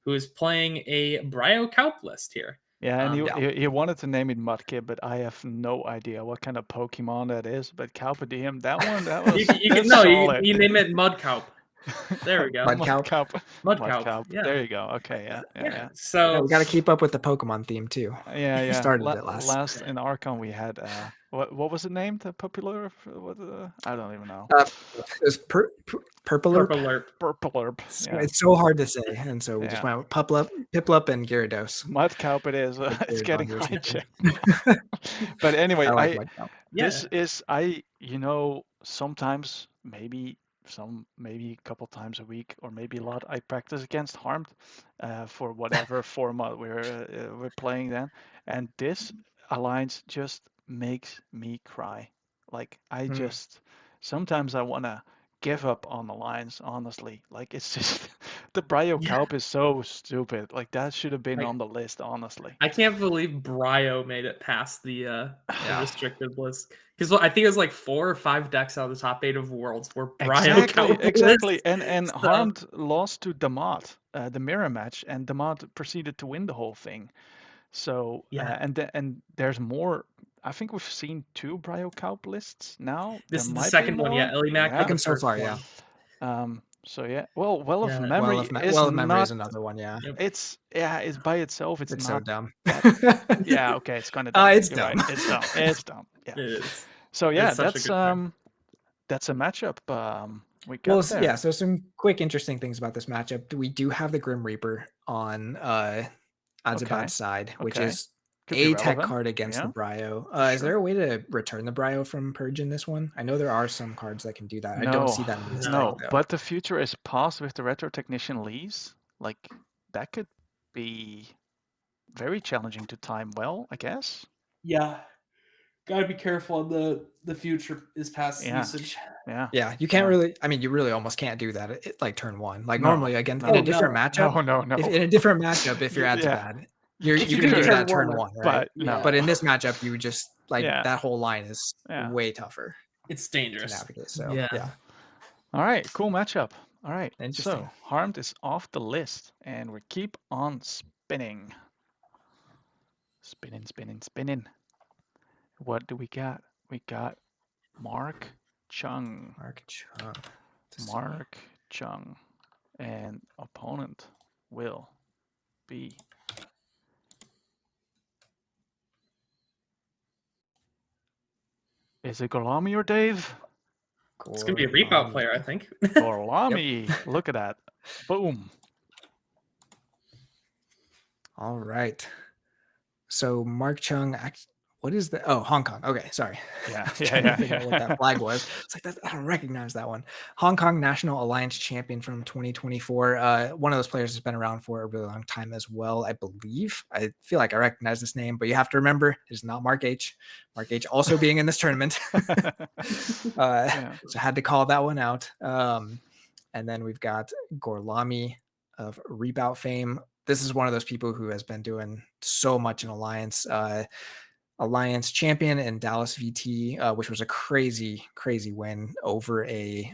who is playing a Bryo Kaup list here. Yeah, and he wanted to name it Mudkip, but I have no idea what kind of Pokemon that is. But Carpe Diem, that was solid. You name it Mudkaup. There we go. Mudkaup. Yeah. There you go. Okay, yeah. So we got to keep up with the Pokemon theme too. Yeah. Started it last. In Archon we had what was it named? The popular? I don't even know. It was Purplerp. Purplerp. Yeah. It's so hard to say, and so we just went with Piplup, and Gyarados. Mudkaup it is. It's getting hijacked. But anyway, this is sometimes maybe a couple times a week or maybe a lot. I practice against Harmed for whatever format we're playing then, and this alliance just makes me cry. Like I just sometimes I want to give up on the Alliance, honestly. Like it's just the Bryo Kaup is so stupid. Like that should have been on the list, honestly. I can't believe Bryo made it past the restricted list, because I think it was like 4 or 5 decks out of the top 8 of Worlds were Bryo Kaup. Exactly. And Harmed lost to Damat, the mirror match, and Damat proceeded to win the whole thing. So Yeah. and there's more. I think we've seen 2 Brio Kaup lists now. This There is the might be second one. more. Yeah, Ellie Mac Yeah. did the Second so first far, one. yeah. So yeah. Well, Well of Yeah. Memory is Well of Memory is not. another one, yeah. Yep. It's it's by itself. It's It's so not dumb. that. Yeah. Okay. It's kind of dumb. It's You're dumb. right. It's dumb. It's dumb. Yeah. It is. So yeah, It's such a good card. that's a matchup we got Well, there. yeah, so some quick interesting things about this matchup. We do have the Grim Reaper on Azabad's side, which Okay. is Could be a tech relevant. card against the Yeah. Brio. Is Sure. there a way to return the Brio from Purge in this one? I know there are some cards that can do that. I don't No, see that in this no, deck, though. but the future is past with the Retro Technician leaves. Like that could be very challenging to time well, I guess. Yeah. Gotta be careful on the future is past Yeah. usage. Yeah. Yeah, you can't Yeah. really. I mean, you really almost can't do that at like turn 1. Like No, normally, again, no. in a Oh, different no. matchup, No. if in a different matchup, if you're Yeah. Azabad, you If you can can do do that turn turn one, 1, right? But Yeah. no. But in this matchup, you just like Yeah. that whole line is Yeah. way tougher It's to dangerous. navigate. So Yeah. yeah. All right, cool matchup. All right. Interesting. So Harmed is off the list and we keep on spinning. Spinning. What do we got? We got Mark Chung. Mark Chung. And opponent will be Is it Gorlami or Dave? It's gonna be a reap-out player, I think. Gorlami. Look at that. Boom. All right. So Mark Chung, what is the? Oh, Hong Kong. Okay, sorry. Yeah. Trying to figure out what that flag was. It's like I don't recognize that one. Hong Kong National Alliance champion from 2024. One of those players has been around for a really long time as well, I believe. I feel like I recognize this name, but you have to remember it is not Mark H. Mark H. also being in this tournament. So I had to call that one out. And then we've got Gorlami of Rebout fame. This is one of those people who has been doing so much in Alliance. Alliance champion in Dallas VT, which was a crazy win over I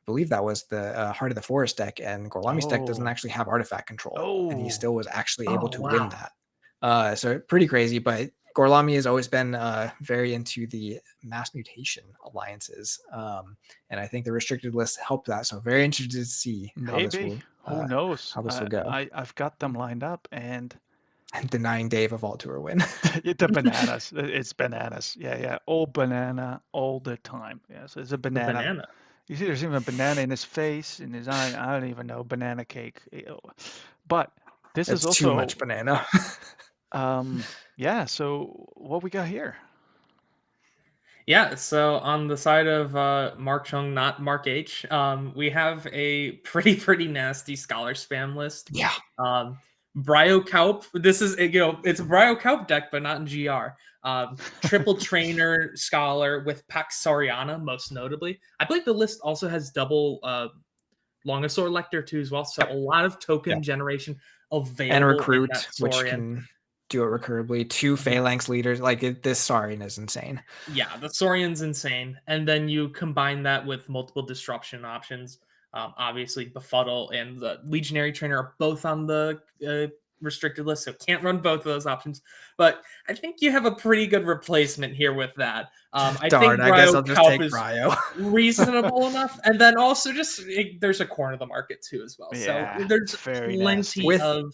believe that was the Heart of the Forest deck, and Gorlami's deck doesn't actually have artifact control, and he still was actually able to win that. So pretty crazy, but Gorlami has always been very into the mass mutation alliances, and I think the restricted list helped that. So very interested to see how this will. Who knows? How this will go. I've got them lined up and denying Dave a Vault Tour win. The bananas. It's bananas. Yeah. All banana all the time. Yeah. So it's a banana. You see, there's even a banana in his face, in his eye. I don't even know. Banana cake. But this is also too much banana. Yeah. So what we got here? Yeah, so on the side of Mark Chung, not Mark H, we have a pretty nasty scholar spam list. Yeah. Brio Kaup. This is it's a Brio Kaup deck, but not in GR. Triple Trainer Scholar with Pax Soriana, most notably. I believe the list also has double Longosaur Lector too as well. So a lot of token generation available. And Recruit, which can do it recurribly. 2 Phalanx leaders. Like this Saurian is insane. Yeah, the Saurian's insane. And then you combine that with multiple disruption options. Obviously, Befuddle and the Legionary Trainer are both on the restricted list, so can't run both of those options. But I think you have a pretty good replacement here with that. I think I guess I'll just take Brio. Reasonable enough. And then also there's a corner of the market too as well. Yeah, so there's plenty of...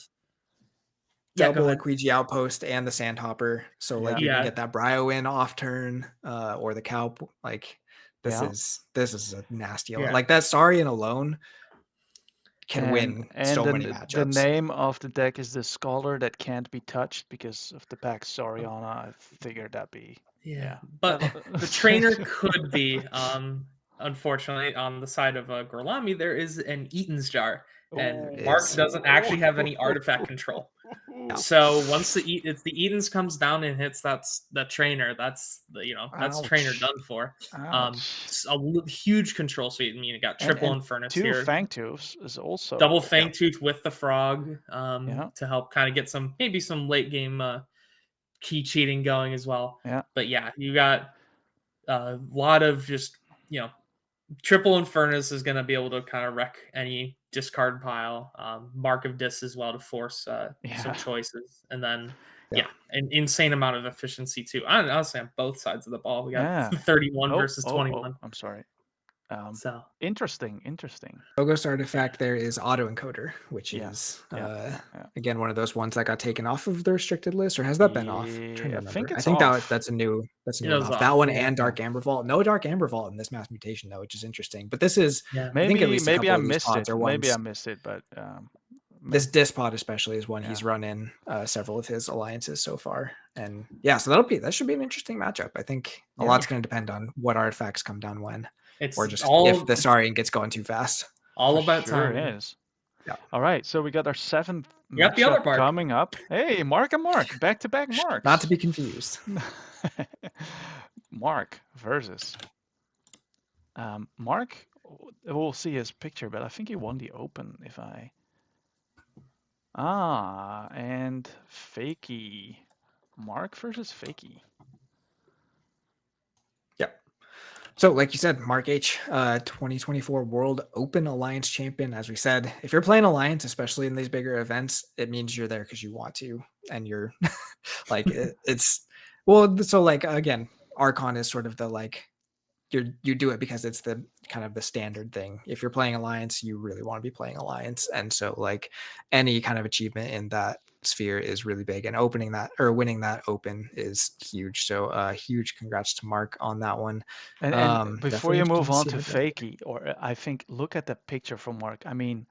Double Equiji Outpost and the Sandhopper. So like you can get that Brio in off turn or the Kaup. Like this is a nasty one. Like that Saurian alone can win so many matchups. The name of the deck is the Scholar that can't be touched because of the Pax Soriana. I figured that'd be But the trainer could be unfortunately on the side of Gorlami there is an Eaton's Jar. And Mark doesn't actually have any artifact control. So once the Eaton's comes down and hits that trainer, that's trainer done for. A huge control suite. I mean, you got triple Infernus here. 2 Fangtooths is also double Fangtooth with the Frog to help kind of get some late game key cheating going as well. Yeah. But yeah, you got a lot of just triple Infernus is going to be able to kind of wreck any discard pile, Mark of Dis as well to force Yeah. some choices, and then Yeah. an insane amount of efficiency too. Honestly, on both sides of the ball, we got Yeah. 31 Oh, versus 21. I'm sorry. So Interesting. Logos artifact there is autoencoder, which Yeah, is yeah. again one of those ones that got taken off of the restricted list, or has that been off? I'm trying to I remember. think I it's think off. that's a new It one was off. That off, one yeah. and Dark Amber Vault. No Dark Amber Vault in this mass mutation though, which is interesting. But this is Yeah. I think at least a Maybe couple I of these missed pods it. are Maybe I ones. missed it, but This Dispod especially is one he's Yeah. run in several of his alliances so far, and yeah, so that should be an interesting matchup. I think a Yeah. lot's going to depend on what artifacts come down when, It's or just all if the Saurian gets going too fast. all For about sure timing. is. Yeah. All right, so we got our 7th You got the other matchup Mark. coming up. Hey, Mark and Mark, back-to-back Marks. Not to be confused. Mark versus Mark. We'll see his picture, but I think he won the Open. And Fakey. Mark versus Fakey. Yep. So, like you said, Mark H, 2024 World Open Alliance Champion. As we said, if you're playing Alliance, especially in these bigger events, it means you're there because you want to, and you're like it's well. So, like again, Archon is sort of the like you do it because it's the kind of the standard thing. If you're playing Alliance, you really want to be playing Alliance, and so like any kind of achievement in that sphere is really big, and opening that or winning that Open is huge. So huge congrats to Mark on that one. And before Definitely you interested move to on see to how that- Fakey, or I think look at the picture from Mark. I mean,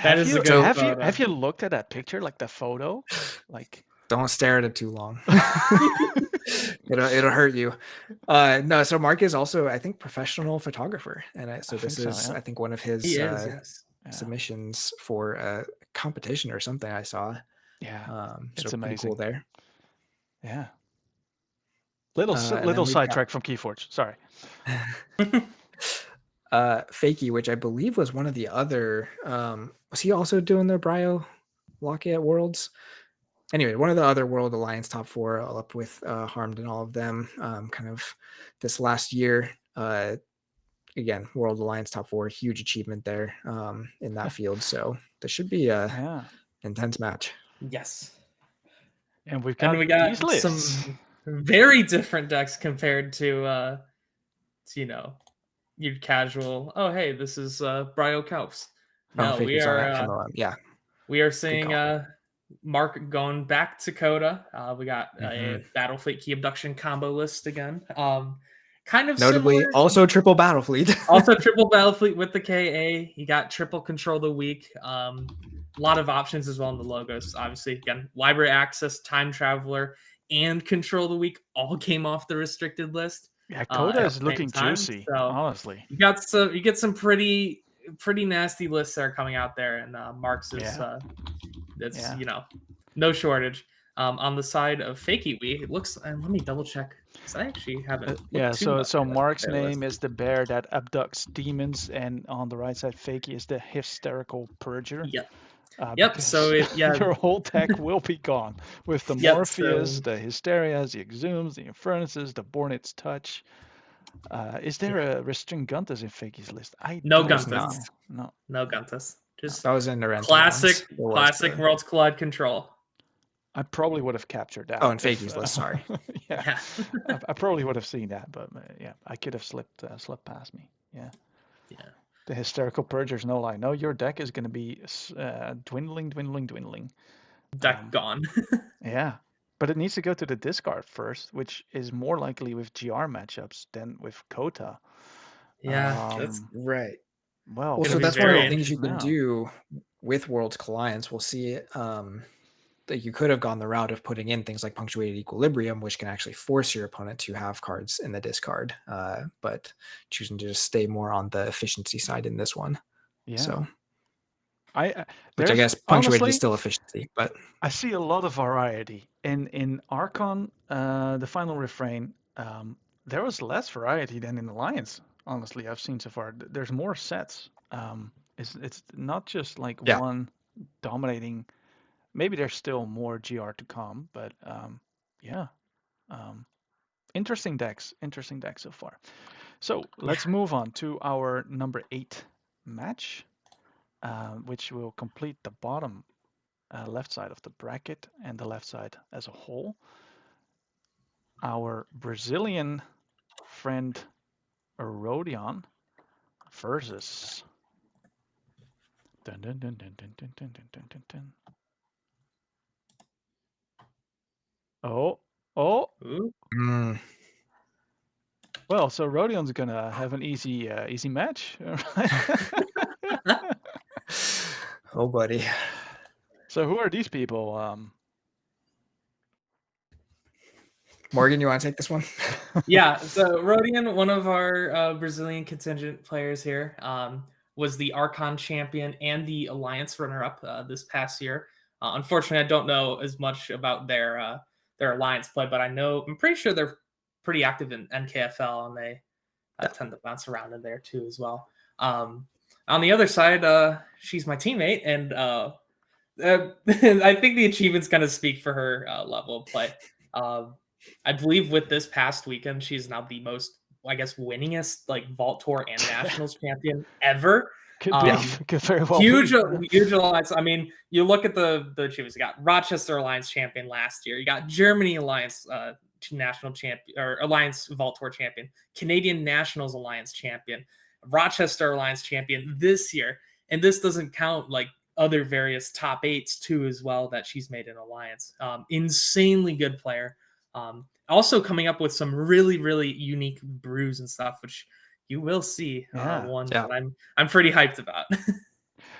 That is a good photo. have you looked at that picture, like the photo, like? Don't stare at it too long. it'll hurt you. No, so Mark is also, I think, professional photographer, and so this is, yeah. I think, one of his He is, yes. submissions for a competition or something I saw. Yeah, So it's pretty amazing. cool there. Yeah. Little we've sidetrack from Keyforge. Sorry. Fakey, which I believe was one of the other. Was he also doing the Brio Lockett Worlds? Anyway, one of the other World Alliance top 4, up with Harmed and all of them, kind of this last year. Again, World Alliance top 4, huge achievement there in that field. So this should be a intense match. Yes. And we got these lists. Some very different decks compared to your casual. Oh, hey, this is Brio Kaufs. No, we are. We are seeing Mark going back to Coda. We got a Battlefleet Key Abduction combo list again. Kind of notably similar. Also triple Battlefleet. Also triple Battlefleet with the KA. You got triple Control the Weak. A lot of options as well in the logos. Obviously, again, Library Access, Time Traveler, and Control the Weak all came off the restricted list. Yeah, Coda is looking juicy, so honestly. You get some pretty nasty lists that are coming out there, and Mark's is no shortage. On the side of Fakey, it looks, and let me double check because I actually haven't. So Mark's name is the bear that abducts demons, and on the right side, Fakey is the hysterical purger. Yep. So your whole deck will be gone with the Morpheus, the Hysterias, the Exhumes, the Infernuses, the Bornit's Touch. Is there a Restringuntus in Fakey's list? No Guntus. No Guntus. Just that was in the classic Worlds Collide Control. I probably would have captured that. Oh, and Fakey's list. Sorry. Yeah. I probably would have seen that, but I could have slipped past me. Yeah. The hysterical purger's no lie. No, your deck is going to be dwindling. Deck gone. Yeah, but it needs to go to the discard first, which is more likely with GR matchups than with Kota. Yeah, that's right. Well, so that's one of the things you can do with Worlds Alliance. We'll see that you could have gone the route of putting in things like Punctuated Equilibrium, which can actually force your opponent to have cards in the discard, but choosing to just stay more on the efficiency side in this one. Yeah. So, which I guess Punctuated is still efficiency, but I see a lot of variety in Archon. The Final Refrain, there was less variety than in Alliance. Honestly, I've seen so far. There's more sets. It's not just like one dominating. Maybe there's still more GR to come, but interesting decks so far. So let's move on to our number 8 match. which will complete the bottom left side of the bracket and the left side as a whole. Our Brazilian friend Rodion versus. Dun, dun, dun, dun, dun, dun, dun, dun, dun, dun. Oh, oh. Mm. Well, so Rodion's gonna have an easy match. Oh, buddy. So who are these people? Morgan, you want to take this one? Yeah, so Rodion, one of our Brazilian contingent players here, was the Archon champion and the Alliance runner-up this past year. Unfortunately, I don't know as much about their Alliance play, but I'm pretty sure they're pretty active in NKFL, and they tend to bounce around in there too as well. On the other side, she's my teammate, and I think the achievements kind of speak for her level of play. I believe with this past weekend, she's now the most, I guess, winningest like Vault Tour and Nationals champion ever. Could be, could very well huge, be. huge alliance. I mean, you look at the achievements. You got Rochester Alliance champion last year. You got Germany Alliance national champion or Alliance Vault Tour champion. Canadian Nationals Alliance champion. Rochester Alliance champion this year. And this doesn't count like other various top eights too as well that she's made in Alliance. Insanely good player. Also coming up with some really, really unique brews and stuff, which you will see one that I'm pretty hyped about.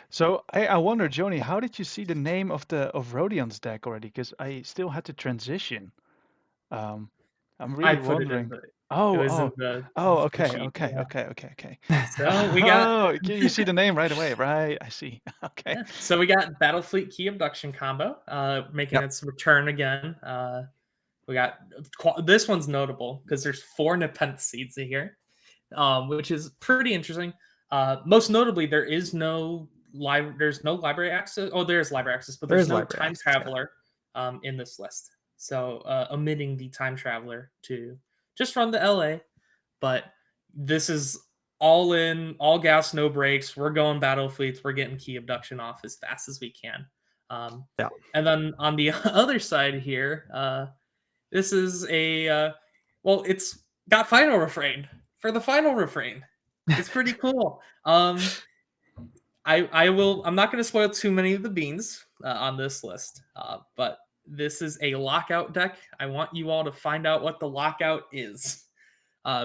So I wonder, Joni, how did you see the name of Rodion's deck already? Because I still had to transition. I'm really wondering. Okay. So we got. You see the name right away, right? I see. Okay. Yeah. So we got Battlefleet Key Abduction combo making its return again. We got this one's notable because there's 4 Nepenthe seeds here, which is pretty interesting. Most notably, there's no library access. Oh, there's library access, but there's no time traveler in this list. So omitting the time traveler to just run the LA. But this is all in, all gas, no brakes. We're going battle fleets. We're getting key abduction off as fast as we can. And then on the other side here, this is it's got final refrain for the final refrain. It's pretty cool. I'm not going to spoil too many of the beans on this list, but this is a lockout deck. I want you all to find out what the lockout is,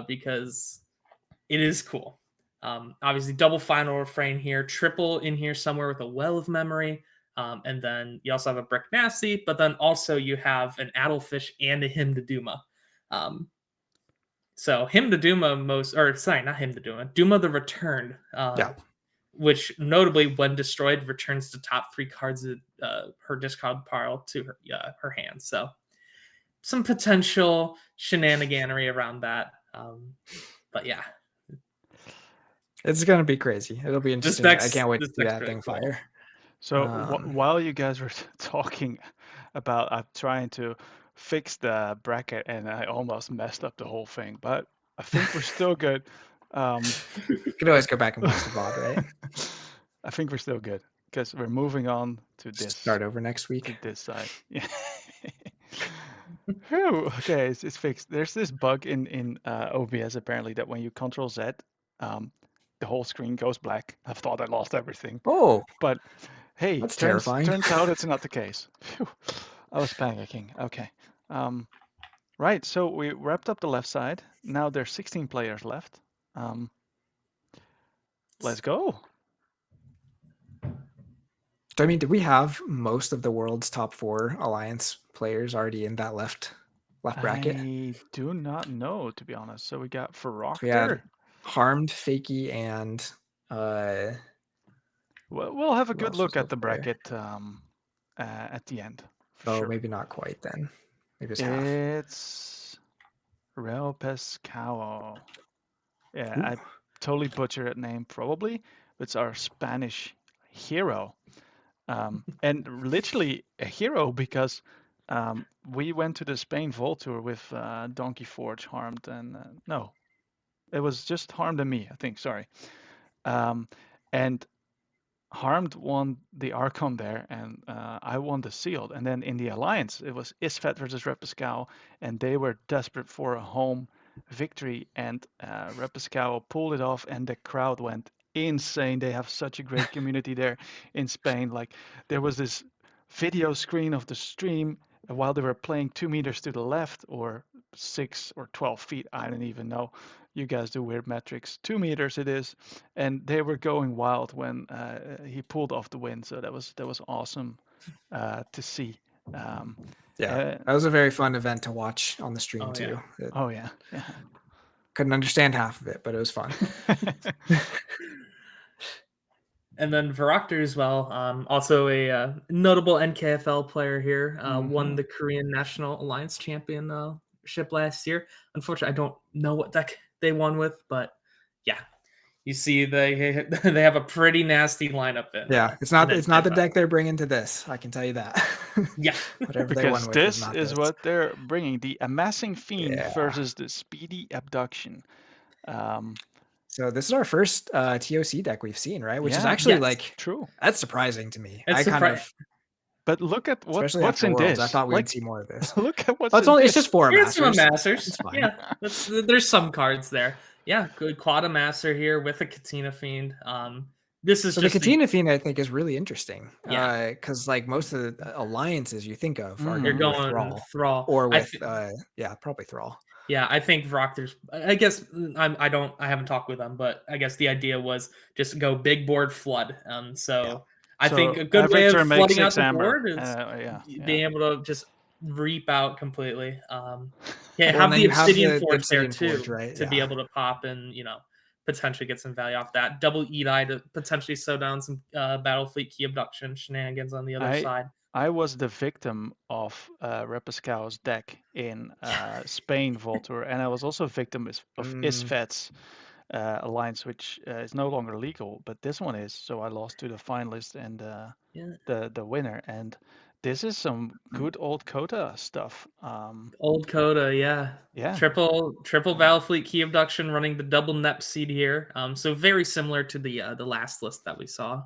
because it is cool. Obviously, double final refrain here, triple in here somewhere with a well of memory. And then you also have a Brick Nasty, but then also you have an Addlefish and a Hymn to Duma. So Hymn to Duma not Hymn to Duma, Duma the Returned, which notably, when destroyed, returns the top 3 cards of her discard pile to her hand. So some potential shenaniganery around that. But yeah. It's going to be crazy. It'll be interesting. I can't wait to see that thing fire. So while you guys were talking about trying to fix the bracket, and I almost messed up the whole thing, but I think we're still good. You can always go back and watch the VOD, right? I think we're still good because we're moving on to this. Start over next week. To this side. Yeah. Okay, it's fixed. There's this bug in OBS apparently that when you Control Z, the whole screen goes black. I thought I lost everything. Oh, but hey, that's terrifying. Turns out it's not the case. Phew, I was panicking. Okay. Right, so we wrapped up the left side. Now there's 16 players left. Let's go. So, I mean, did we have most of the world's top 4 Alliance players already in that left bracket? I do not know, to be honest. So we got Feroctor. We had Harmed, Fakey, and we'll have a good look at the bracket at the end. Sure. Maybe not quite then. Maybe it's half. It's Real Pescao. Yeah, I totally butchered that name probably. It's our Spanish hero. And literally a hero because we went to the Spain Vault Tour with Donkey Forge, Harmed, and no, it was just Harmed and me, I think. Sorry. And Harmed won the Archon there, and I won the Sealed. And then in the Alliance, it was Isfet versus Repiscal, and they were desperate for a home victory. And Repiscal pulled it off, and the crowd went insane. They have such a great community there in Spain. Like, there was this video screen of the stream while they were playing 2 meters to the left, or 6 or 12 feet. I don't even know. You guys do weird metrics. 2 meters it is, and they were going wild when he pulled off the win. So that was awesome to see. Yeah, that was a very fun event to watch on the stream too. Oh yeah, yeah. Couldn't understand half of it, but it was fun. And then Varoctor as well, also a notable NKFL player here, won the Korean National Alliance Championship last year. Unfortunately, I don't know what deck they won with, but yeah, you see they have a pretty nasty lineup in. Yeah, it's not the deck they're bringing to this. I can tell you that. Yeah, whatever they because won with this not is this. what they're bringing: the Amassing Fiend versus the Speedy Abduction. So this is our first TOC deck we've seen, right? Which is actually like true. That's surprising to me. But look at what's in Worlds, this. I thought we'd see more of this. Look at what's it's just 4 Masters. Masters. It's fine. Yeah, there's some cards there. Yeah, good Quad Master here with a Katina Fiend. This is so just the Katina Fiend, I think, is really interesting. Yeah, because like most of the alliances you think of are you're going going with Thrall or with probably Thrall. Yeah, I think Varoctor's. I guess I haven't talked with them, but I guess the idea was just go big board flood. I think a good way of flooding out the board is being able to just reap out completely. Have the Obsidian Forge there too, right? To be able to pop and potentially get some value off that. Double Edi to potentially slow down some Battlefleet Key Abduction shenanigans on the other side. I was the victim of Repiscal's deck in Spain Voltour, and I was also a victim of Isfet's Alliance, which is no longer legal, but this one is. So I lost to the finalist and the winner. And this is some good old Coda stuff. Old Coda, yeah. Triple Battlefleet Key Abduction running the double Nep seed here. So very similar to the last list that we saw.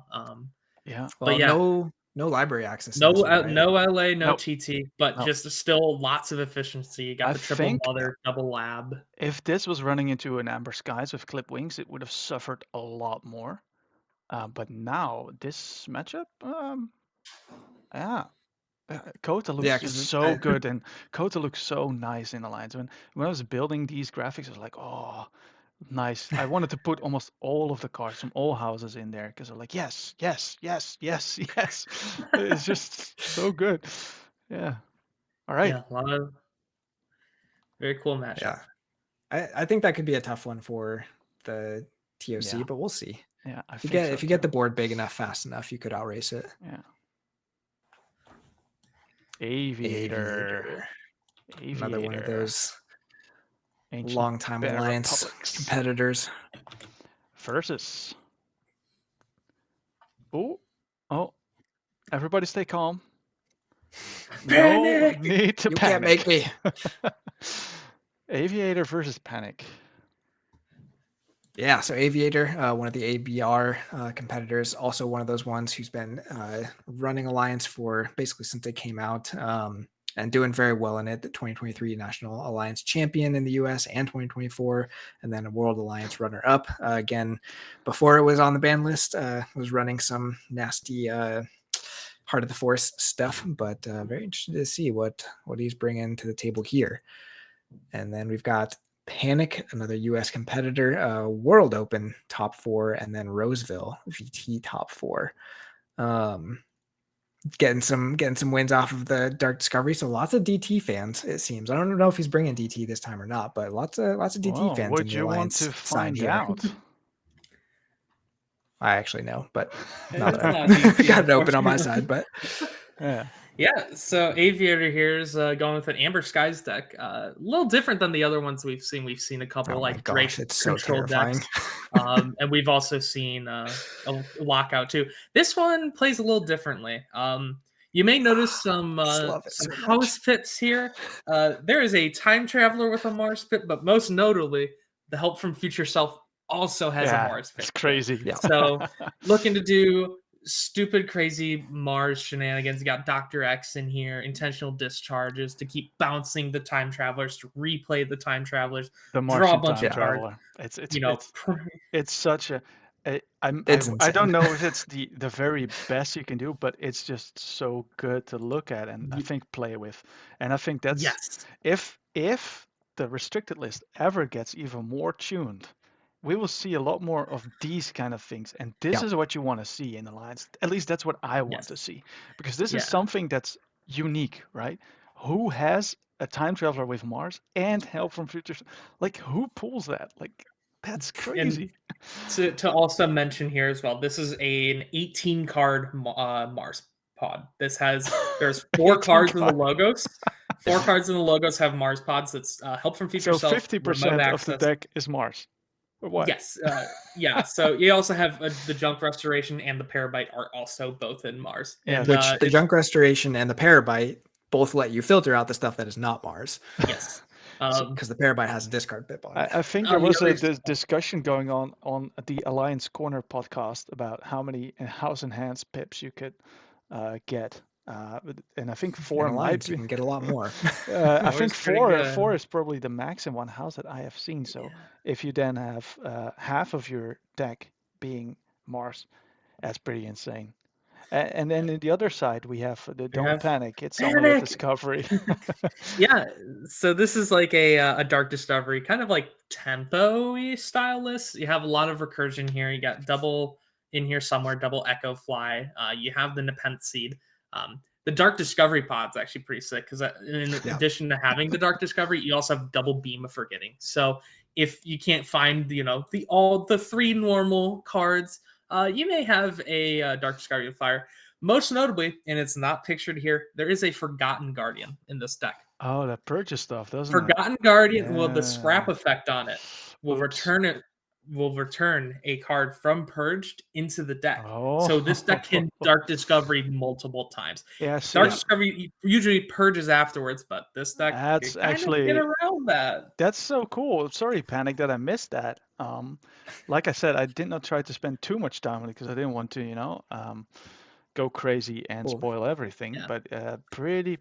No library access. No LA, no TT, but just still lots of efficiency. You got the triple mother, double lab. If this was running into an Amber Skies with clip wings, it would have suffered a lot more. But now this matchup, Kota looks so good, and Kota looks so nice in Alliance. When I was building these graphics, I was like, oh, nice. I wanted to put almost all of the cards from all houses in there because I'm like, yes. It's just so good. Yeah. All right. Yeah, a lot of very cool matchup. Yeah. I think that could be a tough one for the TOC, but we'll see. Yeah, if you get the board big enough, fast enough, you could outrace it. Yeah. Aviator. Another one of those long-time Alliance competitors. Versus. Oh, everybody stay calm. Panic! No need to panic. Can't make me. Aviator versus Panic. Yeah, so Aviator, one of the ABR competitors, also one of those ones who's been running Alliance for basically since they came out and doing very well in it. The 2023 National Alliance Champion in the US and 2024, and then a World Alliance runner-up. Again, before it was on the ban list, was running some nasty Heart of the Forest stuff, but very interested to see what he's bringing to the table here. And then we've got Panic, another U.S. competitor, World Open top 4, and then Roseville VT top 4. Getting some wins off of the Dark Discovery. So lots of DT fans, it seems. I don't know if he's bringing DT this time or not, but lots of DT fans. Would you want to find out? I actually know, but not that I got it open on my side. But yeah. So Aviator here is going with an Amber Skies deck. A little different than the other ones we've seen. We've seen a couple Drake control decks, and we've also seen a Lockout too. This one plays a little differently. You may notice some house pits here. There is a Time Traveler with a Mars pit, but most notably, the Help from Future Self also has a Mars pit. It's crazy. So looking to do stupid, crazy Mars shenanigans. You got Dr. X in here, intentional discharges to keep bouncing the time travelers, to replay the time travelers, The draw a Martian bunch time of cards. traveler. It's it's You know, it's it's such a It's I don't insane. know if it's the very best you can do, but it's just so good to look at and I think play with. And I think that's yes, if the restricted list ever gets even more tuned, we will see a lot more of these kind of things. And this Yeah. is what you want to see in Alliance. At least that's what I want to yes, see. Because this is yeah. something that's unique, right? Who has a time traveler with Mars and help from futures? Like who pulls that? Like that's And crazy. to also mention here as well, this is an 18 card Mars pod. There's 4 18 cards in the card. logos. 4 cards in the logos have Mars pods. That's help from future So self, remote 50% of the access. deck is Mars. Or what? Yes, yeah. So you also have the junk restoration and the parabyte are also both in Mars, Yeah. and Which the it's junk restoration and the parabyte both let you filter out the stuff that is not Mars. yes. Because the parabyte has a discard bip on it. I think there On the was a other discussion going on the Alliance Corner podcast about how many house enhanced pips you could get. And I think In 4 might Alliance, you be. can get a lot more. I Four think is pretty four good. four is probably the max in one house that I have seen. So Yeah. if you then have half of your deck being Mars, that's pretty insane. And then in the other side we have the We Don't have Panic. It's only a Panic! discovery. Yeah, so this is like a Dark Discovery, kind of like tempo-y style list. You have a lot of recursion here. You got double in here somewhere, double Echo Fly. You have the Nepenthe Seed. The Dark Discovery pod's actually pretty sick because in Yeah. addition to having the Dark Discovery, you also have double Beam of Forgetting. So if you can't find, the 3 normal cards, you may have a Dark Discovery of Fire. Most notably, and it's not pictured here, there is a Forgotten Guardian in this deck. Oh, that purges stuff, doesn't it? Forgotten Guardian, well, the scrap Yeah. effect on it will Oops. return a card from Purged into the deck. Oh. So this deck can Dark Discovery multiple times. Yeah, see, Dark Discovery usually purges afterwards, but this deck that's can kind of actually get around that. that's so cool. Sorry, Panic, that I missed that. Like I said, I did not try to spend too much time on it because I didn't want to, go crazy and Cool. spoil everything. Yeah. But pretty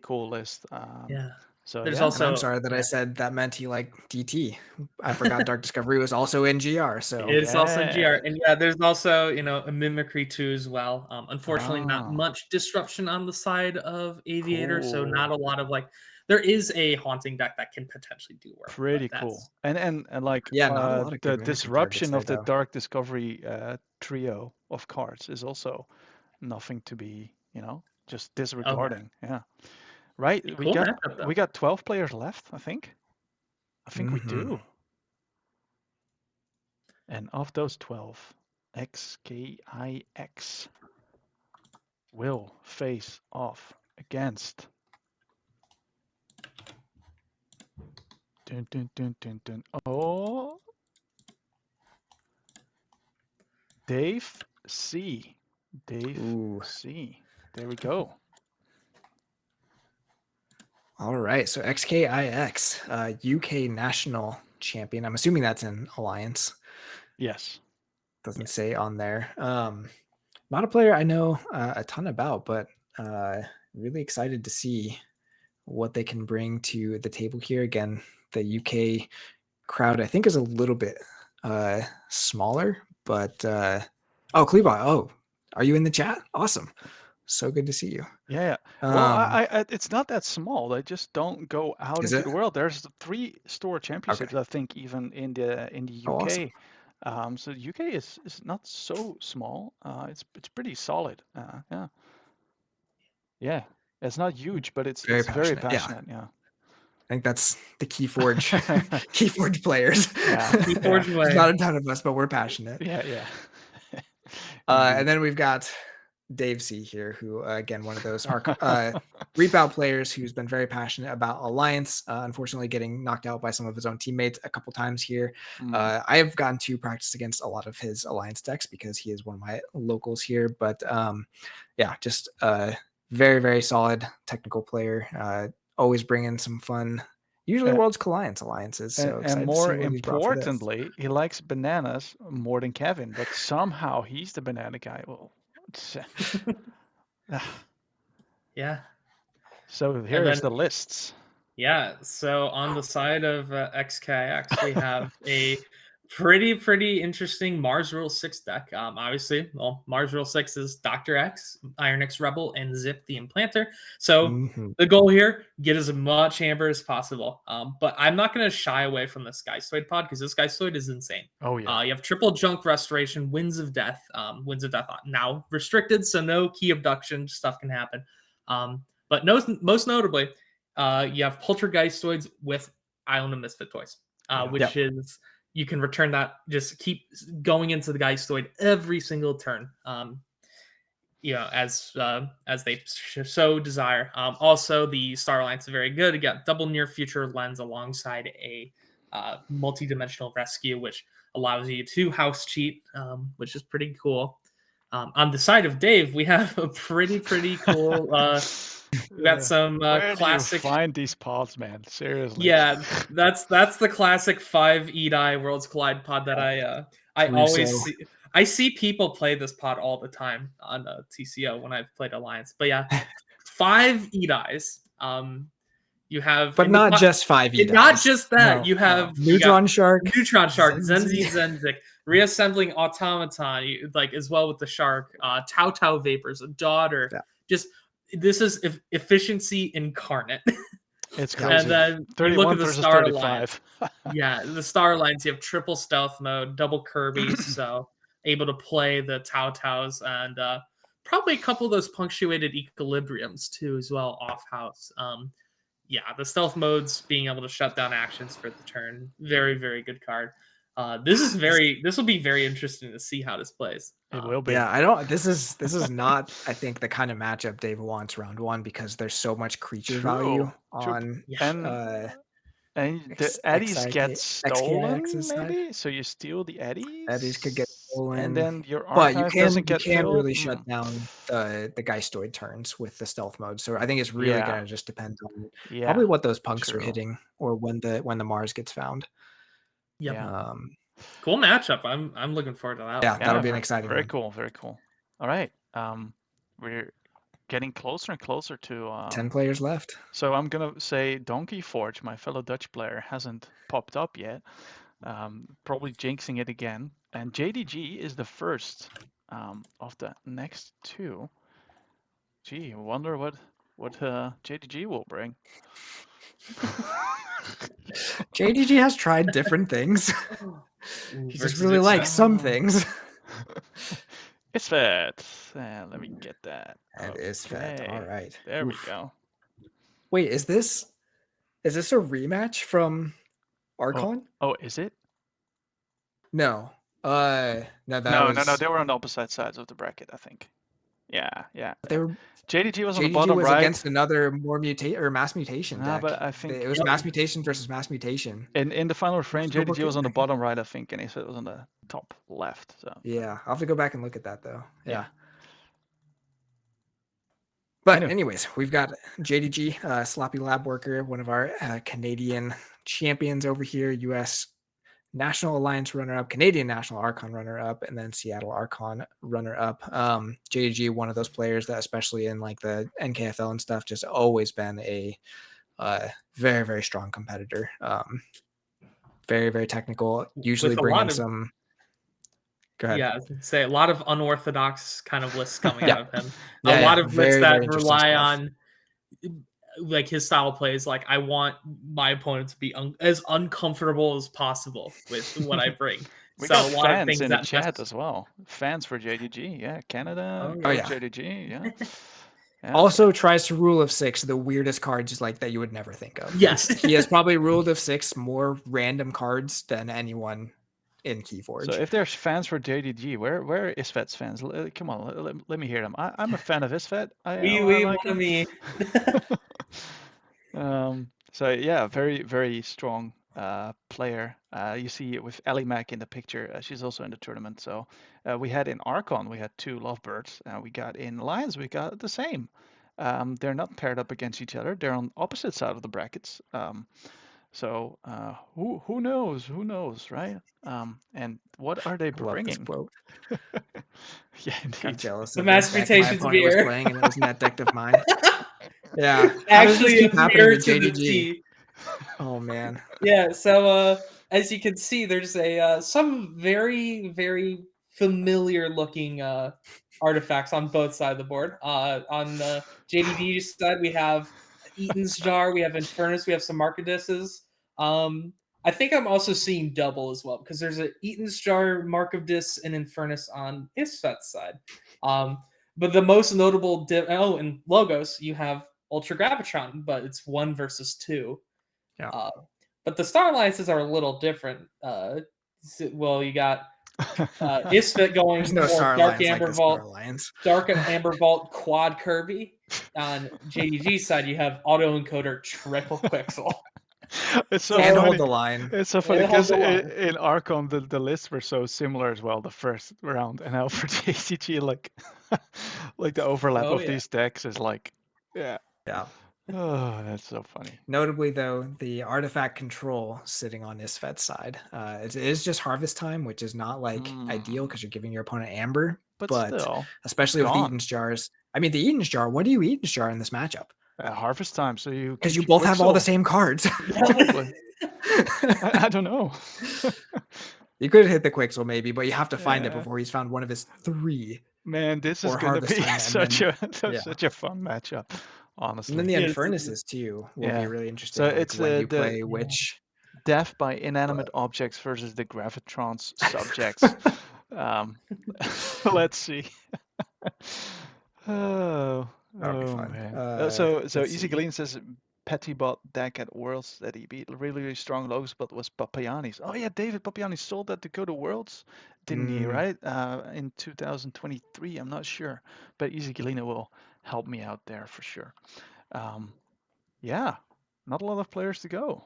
cool list. Yeah. So There's yeah. also- And I'm sorry that I said that meant he liked DT. I forgot Dark Discovery was also in GR. So It's also Yeah. GR. And yeah, there's also, a Mimicry 2 as well. Unfortunately, not much disruption on the side of Aviator. So not a lot of there is a Haunting deck that can potentially do work. but Pretty that's- cool. And like Yeah, not a lot of the good mimicry disruption of targets the there, though. Dark Discovery trio of cards is also nothing to be, just disregarding. Yeah. Right? We Cool got matchup, though. we got 12 players left, I think. I think we Mhm. do. And of those 12, XKIX will face off against dun, dun, dun, dun, dun. Oh, Dave C. Dave Ooh. C. There we go. All right. So XKIX, UK national champion. I'm assuming that's in Alliance. Yes. Doesn't say on there. Not a player I know a ton about, but really excited to see what they can bring to the table here. Again, the UK crowd I think is a little bit smaller, but Kleba, are you in the chat? Awesome. So good to see you. Yeah. Well, I it's not that small. They just don't go out Is into it? the world. There's 3 store championships, I think, even in the Oh, UK. awesome. So the UK is not so small. It's pretty solid. Yeah. Yeah. It's not huge, but it's Very very passionate, yeah. passionate. Yeah. I think that's the Keyforge Keyforge players. Yeah. Keyforge Yeah. way. There's not a ton of us, but we're passionate. Yeah. And then we've got Dave C here, who again, one of those Reapout players who's been very passionate about Alliance, unfortunately getting knocked out by some of his own teammates a couple times here. I have gotten to practice against a lot of his Alliance decks because he is one of my locals here, but yeah, just very, very solid technical player, always bringing some fun, usually Worlds Alliances. So and excited to more see what he's brought for this. importantly, he likes bananas more than Kevin, but somehow he's the banana guy. Well, Yeah. So And here's then the lists. yeah, so on the side of XKX, we have a pretty interesting Mars Rule 6 deck. Obviously, well, Mars Rule 6 is Dr. X, Iron X Rebel, and Zip the Implanter. So Mhm. the goal here, get as much amber as possible. But I'm not going to shy away from this Geistoid pod because this Geistoid is insane. Oh yeah. You have triple junk restoration, Winds of Death. Winds of Death now restricted, so no key abduction stuff can happen. But most notably, you have Poltergeistoids with Island of Misfit Toys, Yeah. which is you can return that. Just keep going into the Geistoid every single turn. As they so desire. Also, the Star Alliance is very good. You got double near future lens alongside a multi-dimensional rescue, which allows you to house cheat, which is pretty cool. On the side of Dave, we have a pretty cool. We got some Where classic. do you find these pods, man? Seriously. Yeah, that's the classic 5 Edai Worlds Collide pod that I always Russo. see. I see people play this pod all the time on TCO when I've played Alliance. But yeah, 5 Edais. You have, But and not just 5 and not Edis. just that. No, You no. Neutron got Shark. Neutron Shark, Zenzi. Zenzi, reassembling automaton, like as well with the shark, Tau Tau vapors, a daughter. Yeah. Just this is efficiency incarnate. It's Yeah. crazy. And then you 31 look at the versus Star 35. Alliance. Yeah, the Star Alliance, you have triple stealth mode, double Kirby's, so able to play the Tau Taus, and probably a couple of those punctuated equilibriums too, as well, off house. Yeah, the stealth modes being able to shut down actions for the turn, very good card. This will be very interesting to see how this plays. It will be. Yeah, this is not, I think, the kind of matchup Dave wants round one because there's so much creature value True. on And the eddies get stolen, XKX's side. maybe? So you steal the eddies? Eddies could get stolen. And then your But you archive can doesn't get filled? really shut down the Geistoid turns with the stealth mode. So I think it's really Yeah. gonna just depend on Yeah. probably what those punks are True. hitting or when the Mars gets found. Yep. Yeah. Cool matchup. I'm looking forward to that. Yeah, one. that'll be an exciting Very one. cool. Very cool. All right. We're getting closer and closer to 10 players left. So I'm gonna say Donkey Forge, my fellow Dutch player, hasn't popped up yet. Probably jinxing it again. And JDG is the first of the next two. Gee, I wonder what JDG will bring. JDG has tried different things. He just really likes some things. It's fat. Let me get that. It is fat. All right. There we go. Wait, is this a rematch from Archon? Oh, is it? No. No, No. They were on the opposite sides of the bracket, I think. Yeah. They were. JDG was on the JDG bottom was right. against another more mass mutation deck. But I think it was mass mutation versus mass mutation. In the final refrain, JDG was on the bottom right, I think, and he said it was on the top left. So yeah, I'll have to go back and look at that though. Yeah. But anyways, we've got JDG, Sloppy Lab Worker, one of our Canadian champions over here, U.S. National Alliance runner-up, Canadian National Archon runner-up, and then Seattle Archon runner-up. JDG, one of those players that, especially in like the NKFL and stuff, just always been a very strong competitor. Very technical. Usually bringing some. Go ahead. Yeah, I was gonna say a lot of unorthodox kind of lists coming out of him. A lot of lists that very rely stuff. on like his style plays. Like I want my opponent to be as uncomfortable as possible with what I bring. We so got a lot of fans things in the that chat as well. Fans for JDG, yeah, Canada. Oh, yeah. JDG, yeah. Also tries to rule of 6 the weirdest cards like that you would never think of. Yes. He has probably ruled of 6 more random cards than anyone in Keyforge. So if there's fans for JDG, where is Isvet's fans? Come on, let me hear them. I'm a fan of Isvet. We like want me. So yeah, very strong player. You see it with Ellie Mac in the picture. She's also in the tournament. So we had in Archon, we had 2 Lovebirds. We got in Lions, we got the same. They're not paired up against each other. They're on opposite side of the brackets. So who knows? Who knows, right? And what are they I love this bringing? quote. Yeah, Got indeed. jealous The of the Mass deck my Mutations opponent was mirror. playing, and it was in that deck of mine. Yeah. How does this Actually, keep a happening mirror to to the JDG? T. Oh man. Yeah, so as you can see, there's some very, very familiar looking artifacts on both sides of the board. On the JDD side, we have Eaton's Jar, we have Infernus, we have some Markadisses. I think I'm also seeing double as well, because there's an Eaton's Jar, Mark of Dis, and Infernus on Isfet's side. But the most notable and Logos, you have Ultra Gravitron, but it's 1 versus 2. Yeah. But the Star Alliances are a little different. Well, you got Isfet going There's no more Star Dark Alliance like Amber the Star Vault, Alliance. Dark Amber Vault Quad Kirby. On JDG side, you have Autoencoder Triple Quixel. It's so And funny. hold the line. It's so funny And hold because the line. in Archon the lists were so similar as well the first round, and now for JCG like the overlap Oh of yeah. these decks is like, yeah. Yeah. Oh, that's so funny. Notably, though, the artifact control sitting on Isfet's side. It is just harvest time, which is not like ideal because you're giving your opponent amber. But But still, especially with the gone. Eaton's Jars. I mean, the Eaton's Jar, what do you Eaton's Jar in this matchup? Harvest time, so you Because keep you your both have all the Quixel. same cards. Probably. I don't know. You could hit the Quixel maybe, but you have to find it Yeah. before he's found one of his 3. Man, this is Or gonna harvest be time, and such then- a such a fun matchup, And honestly. then the Yeah, Infernus's too will be Yeah. really So interesting. Like it's when do you the play which? death by inanimate objects versus the Gravitron's subjects. Let's see. Oh, That'll be oh fun. man. So Let's Easy see. Glean says Pettibot deck at Worlds that he beat really, really strong logos, but was Papayanni's. Oh yeah, David Papayanni sold that to go to Worlds, didn't he? Right? In 2023, I'm not sure, but Easy Galena will help me out there for sure. Yeah, not a lot of players to go.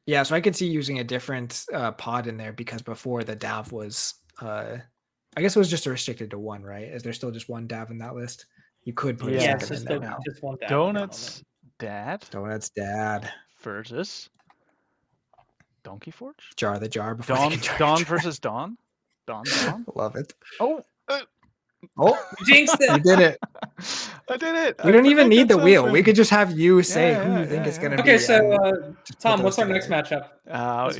Yeah, so I could see using a different pod in there because before the DAV was, I guess it was just restricted to 1, right? Is there still just 1 DAV in that list? You could put a Yeah, it's second in just, there a, now. just one dad. Donuts Dad Donut's dad. versus Donkey Forge. Jar the jar before they can jar the Dawn jar. versus Dawn. Dawn. Love it. Oh, Oh, Jinxed it. you did it. I did it. You don't even need the wheel. We could just have you say Yeah, who you yeah, think yeah, it's going to yeah. be. Okay, so and just put Tom, those what's our next together. matchup? as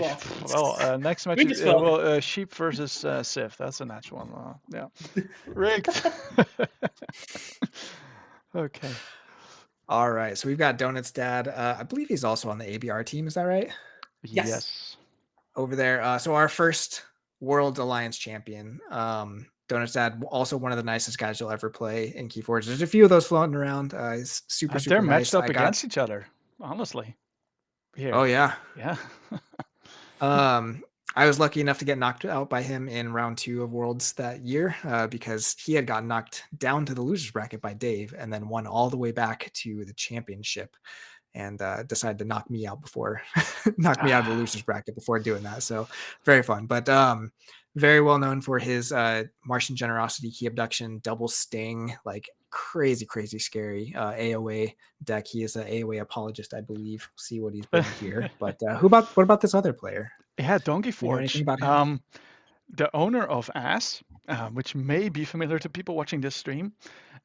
well? Next match We is just filled Sheep versus Sif. That's a natural one. Yeah, rigged. Okay. All right, so we've got Donut's dad. I believe he's also on the ABR team. Is that right? Yes. Over there. So our first World Alliance champion. Donut's dad, also one of the nicest guys you'll ever play in Keyforge. There's a few of those floating around. He's super They're nice. matched up against each other, honestly. Here. Oh yeah. Yeah. I was lucky enough to get knocked out by him in round 2 of Worlds that year because he had gotten knocked down to the losers bracket by Dave and then won all the way back to the championship and decided to knock me out before knock me out of the losers bracket before doing that. So very fun, but very well known for his Martian Generosity, Key Abduction, Double Sting, like crazy scary AOA deck. He is an AOA apologist, I believe. See what he's bringing here. But what about this other player? Yeah, Donkey You know anything Forge. about him? The owner of Ass, which may be familiar to people watching this stream,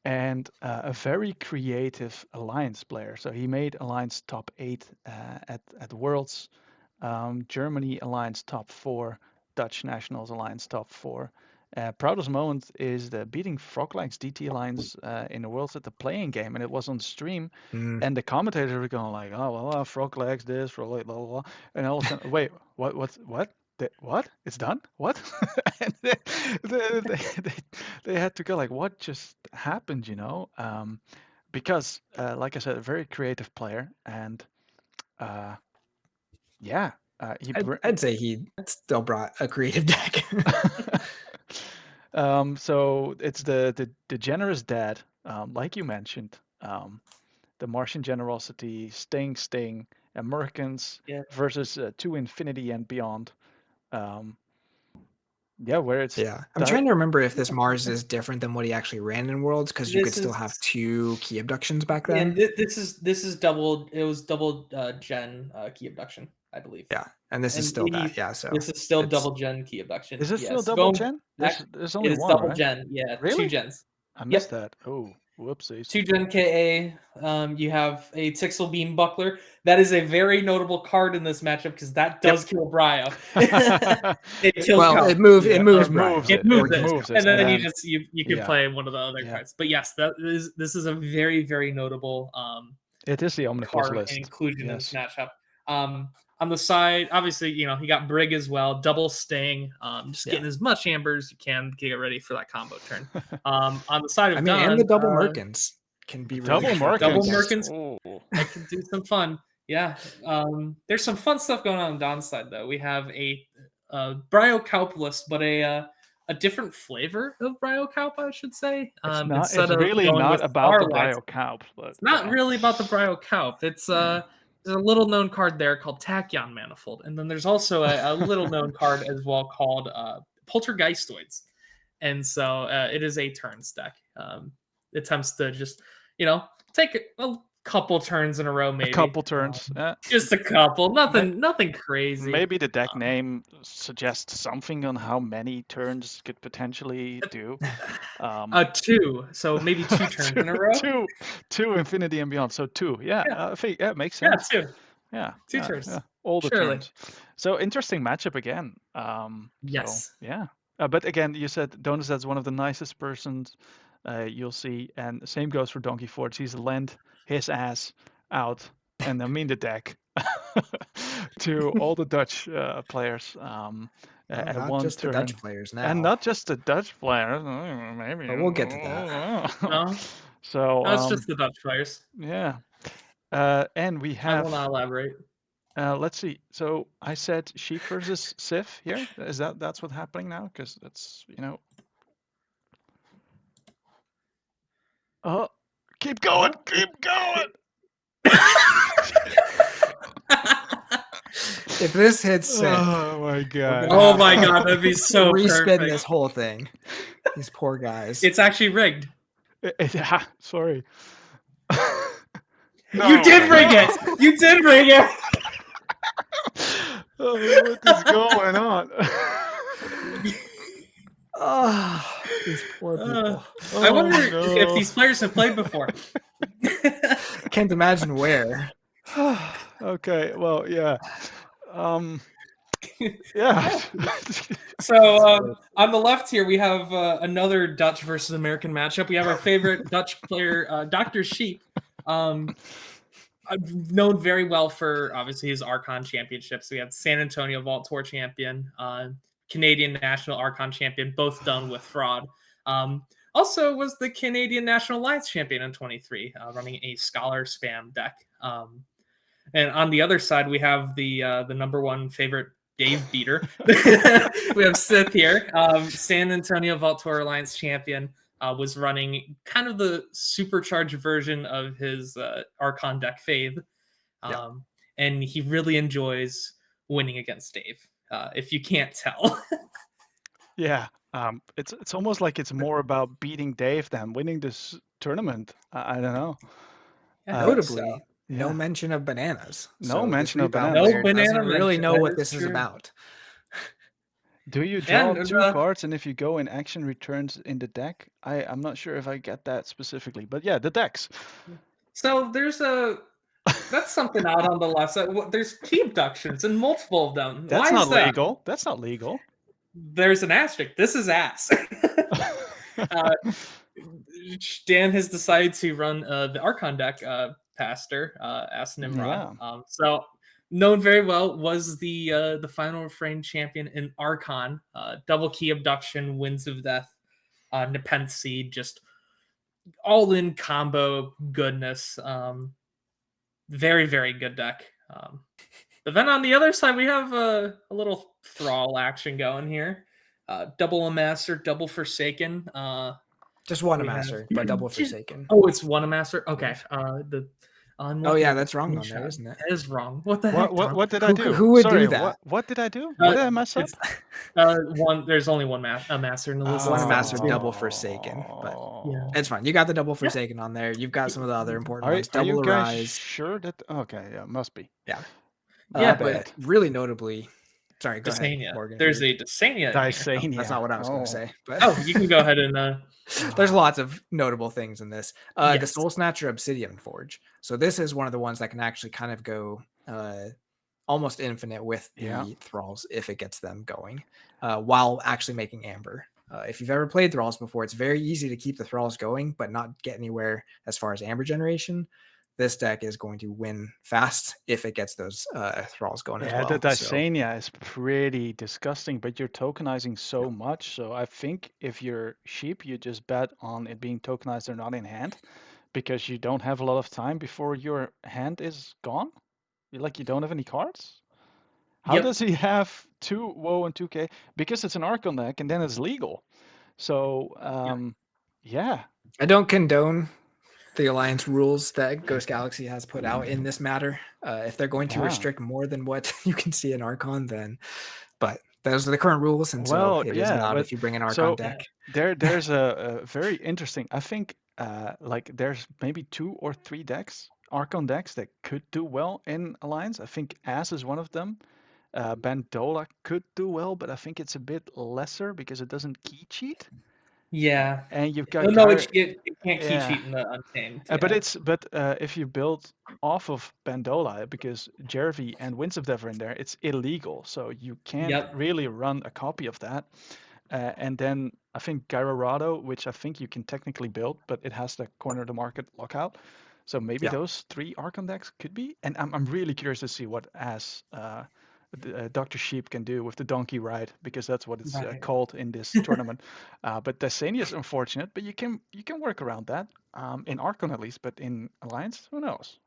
and a very creative Alliance player. So he made Alliance top 8 at Worlds, Germany Alliance top 4, Dutch Nationals Alliance top 4. Proudest moment is the beating Froglegs DT Alliance in the Worlds at the playing game, and it was on stream. And the commentators were going like, "Oh well, Froglegs this, Froglegs blah blah blah," and all of a sudden, wait, what? What? It's done? What? And they had to go like, what just happened? Because like I said, a very creative player, and yeah, I'd say he still brought a creative deck. So it's the generous dad, like you mentioned, the Martian Generosity, Sting, Americans Yeah. versus to Infinity and Beyond. Yeah, where it's I'm trying to remember if this Mars is different than what he actually ran in Worlds, because you could This still is have 2 key abductions back and then. this is double. It was double gen key abduction, I believe. Yeah, and this is And still that. Yeah, so this is still it's double gen key abduction. Is it still Yes, double going gen? back, There's it only is one, double right? gen. Yeah, 2 Really? gens. I Yep. missed that. Oh, whoopsies. 2 gen KA. You have a Tixel Beam Buckler. That is a very notable card in this matchup because that does kill Bryo. It kills well, Cal. it moves Yeah, it moves it Bryo. moves It it. moves It it, moves it, and then and you then- just you can yeah. play one of the other Yeah. cards. But yes, this is a very very notable It is the Omnipus card list. and inclusion in Yes. this matchup. On the side, obviously, you know, he got Brig as well, double Sting, just getting as much amber as you can to get ready for that combo turn. On the side of I mean, Don, and the double Merkins can be really Double fun. Merkins. Double Merkins. Oh. That can do some fun. Yeah. There's some fun stuff going on Don's side though. We have a Bryo Kaup list, but a different flavor of Bryo Kaup, I should say. It's not. Instead It's of really going not with about the Starlight, Bryo Kaup. But, it's not really about the Bryo Kaup. It's there's a little known card there called Tachyon Manifold, and then there's also a little known card as well called Poltergeistoids. And so it is a turns deck. It attempts to just, you know, take a couple turns in a row, maybe. A couple turns. Just a couple. Nothing crazy. Maybe the deck name suggests something on how many turns could potentially do. 2. So maybe 2 turns in a row. Two Infinity and Beyond. So 2. Yeah, Yeah. I think it makes Yeah, sense. 2. Yeah, 2 turns. all the Surely. turns. So interesting matchup again. Yes. So, yeah. But again, you said Donazad's one of the nicest persons you'll see, and the same goes for Donkey Forge. He's lent his ass out, and I mean the deck, to all the Dutch players. At not one just turn. the Dutch players now. And not just the Dutch players, maybe. But we'll get to that. No, So it's just the Dutch players. yeah, and we I will have. not elaborate. Let's see. So I said Sheik versus Sif here. Is that's what's happening now? Because that's Oh, keep going, keep going. If this hits Sif, Oh my god. Oh my god, that'd be so respin perfect. this whole thing. These poor guys. It's actually rigged. Yeah, sorry. You did rig it. You did rig it. Oh, what is going on? Oh, these poor people. I wonder no. if these players have played before. Can't imagine where. Okay, well, yeah. Yeah. So on the left here, we have another Dutch versus American matchup. We have our favorite Dutch player, Dr. Sheep, known very well for obviously his Archon championships. We have San Antonio Vault Tour champion, Canadian National Archon champion, both done with Fraud. Also was the Canadian National Alliance champion in 23, running a Scholar spam deck. And on the other side, we have the number one favorite Dave beater. We have Sith here, San Antonio Vault Tour Alliance champion, was running kind of the supercharged version of his Archon deck Faith. And he really enjoys winning against Dave, if you can't tell. Yeah. It's almost like it's more about beating Dave than winning this tournament. I don't know. Notably, yeah. no mention of bananas. No mention of rebound bananas. player No banana doesn't really mention. know That what is this is true. about. Do you draw and, 2 cards, and if you go in action returns in the deck? I'm not sure if I get that specifically, but yeah, the decks. So that's something out on the left side. There's key abductions and multiple of them. That's Why not is that? legal. That's not legal. There's an asterisk. This is ass. Dan has decided to run the Archon deck, Pastor, Ass Nimrod. Yeah. So known very well, was the final refrain champion in Archon, double key abduction, Winds of Death, Nepenthe Seed, just all in combo goodness. Very, very good deck. But then on the other side, we have a little Thrall action going here. Double a Master, double Forsaken. Just one We Master, have- but double Forsaken. Oh, it's one a Master? Okay. Oh yeah, that's wrong on there, isn't it? That is wrong. What the heck, Tom? What did I do? Who would Sorry, do that? what did I do? What did I mess up? It's one. There's only one master in the list. One It's master two. double Forsaken, but Yeah. it's fine. You got the double Forsaken on there. You've got some of the other important ones. Are you Double guys Arise. sure that? Okay, yeah, must be. Yeah. Yeah, but really notably, sorry, go ahead, Dysania. Morgan. There's a Dysania. Dysania. That's not what I was going to say. But Oh, you can go ahead and. There's lots of notable things in this. The Yes. Soul Snatcher Obsidian Forge. So this is one of the ones that can actually kind of go almost infinite with the Thralls if it gets them going, while actually making Amber. If you've ever played Thralls before, it's very easy to keep the Thralls going, but not get anywhere as far as Amber generation. This deck is going to win fast if it gets those Thralls going as well. Yeah, the Dysania is pretty disgusting, but you're tokenizing so much. So I think if you're sheep, you just bet on it being tokenized or not in hand, because you don't have a lot of time before your hand is gone. Like you don't have any cards. How does he have 2 WoW and 2K? Because it's an Archon deck, and then it's legal. So yeah. I don't condone the Alliance rules that Ghost Galaxy has put out in this matter. If they're going to restrict more than what you can see in Archon, then, but those are the current rules, and so it is allowed if you bring an Archon deck. There's a very interesting. I think like there's maybe 2 or 3 decks, Archon decks that could do well in Alliance. I think As is one of them. Bandola could do well, but I think it's a bit lesser because it doesn't key cheat. Yeah, and you've got it can't key cheat in the Untamed. But if you build off of Bandola, because Jervy and Winds of Death are in there, it's illegal, so you can't really run a copy of that. And then I think Gyarado, which I think you can technically build, but it has the corner of the market lockout. So maybe those 3 Archon decks could be. And I'm really curious to see what Dr. Sheep can do with the donkey ride, because that's what it's called in this tournament. But Dysania is unfortunate, but you can work around that in Archon at least, but in Alliance, who knows?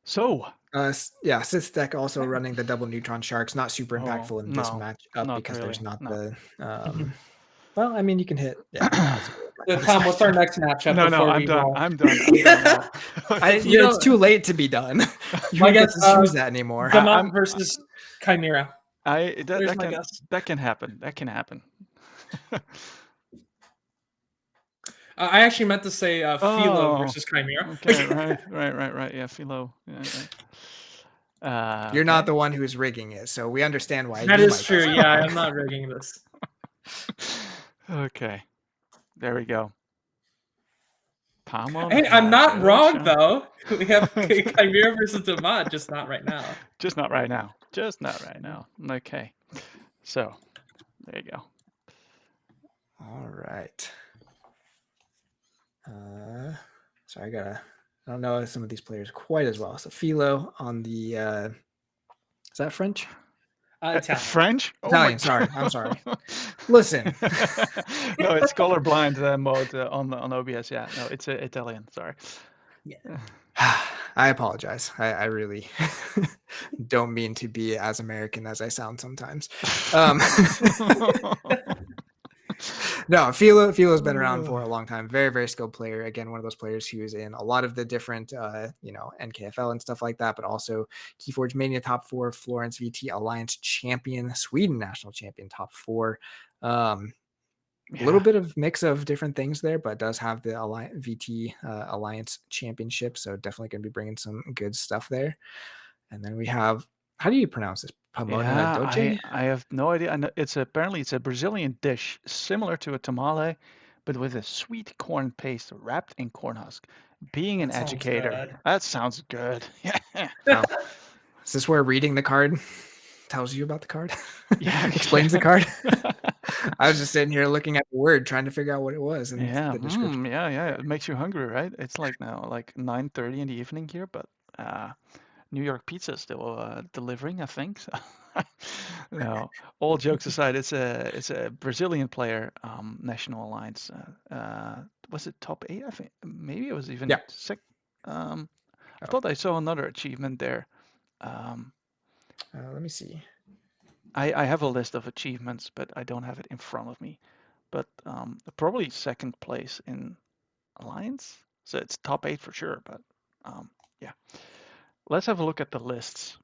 So Sith's deck also running the double Neutron Sharks, not super impactful in this matchup because there's not the. Well, I mean, you can hit. So Tom, what's our next matchup? No, I'm done. I'm done now. It's too late to be done. You don't get to choose that anymore. Damat versus Chimera. That can happen. That can happen. I actually meant to say Philo versus Chimera. Okay, right. Yeah, Philo. Yeah. You're not the one who's rigging it, so we understand why. That is true. Yeah, I'm not rigging this. Okay, there we go. Hey, I'm not wrong though. We have Chimera versus Damat, just not right now. Just not right now. Okay, so there you go. All right. So I don't know some of these players quite as well. So Philo on the is that French? Italian. French? Italian, sorry. I'm sorry. Listen. No, it's colorblind mode on OBS. Yeah, no, it's Italian. Sorry. Yeah. I apologize. I really don't mean to be as American as I sound sometimes. No, Philo's been around for a long time. Very, very skilled player. Again, one of those players who is in a lot of the different, NKFL and stuff like that, but also Keyforge Mania top 4, Florence VT Alliance champion, Sweden national champion top 4. A little bit of mix of different things there, but does have the VT Alliance championship. So definitely going to be bringing some good stuff there. And then we have, how do you pronounce this? I have no idea. I know apparently it's a Brazilian dish similar to a tamale, but with a sweet corn paste wrapped in corn husk. Being an educator, that sounds good. Yeah. Wow. Is this where reading the card tells you about the card? Yeah, explains the card. I was just sitting here looking at the word, trying to figure out what it was. And yeah, the description. It makes you hungry, right? It's like now, like 9:30 in the evening here, but New York pizza is still delivering, I think. So. No, all jokes aside, it's a Brazilian player, National Alliance. Was it top 8? I think maybe it was even sick. I thought I saw another achievement there. Let me see. I have a list of achievements, but I don't have it in front of me. But probably second place in Alliance. So it's top 8 for sure. But yeah, let's have a look at the lists.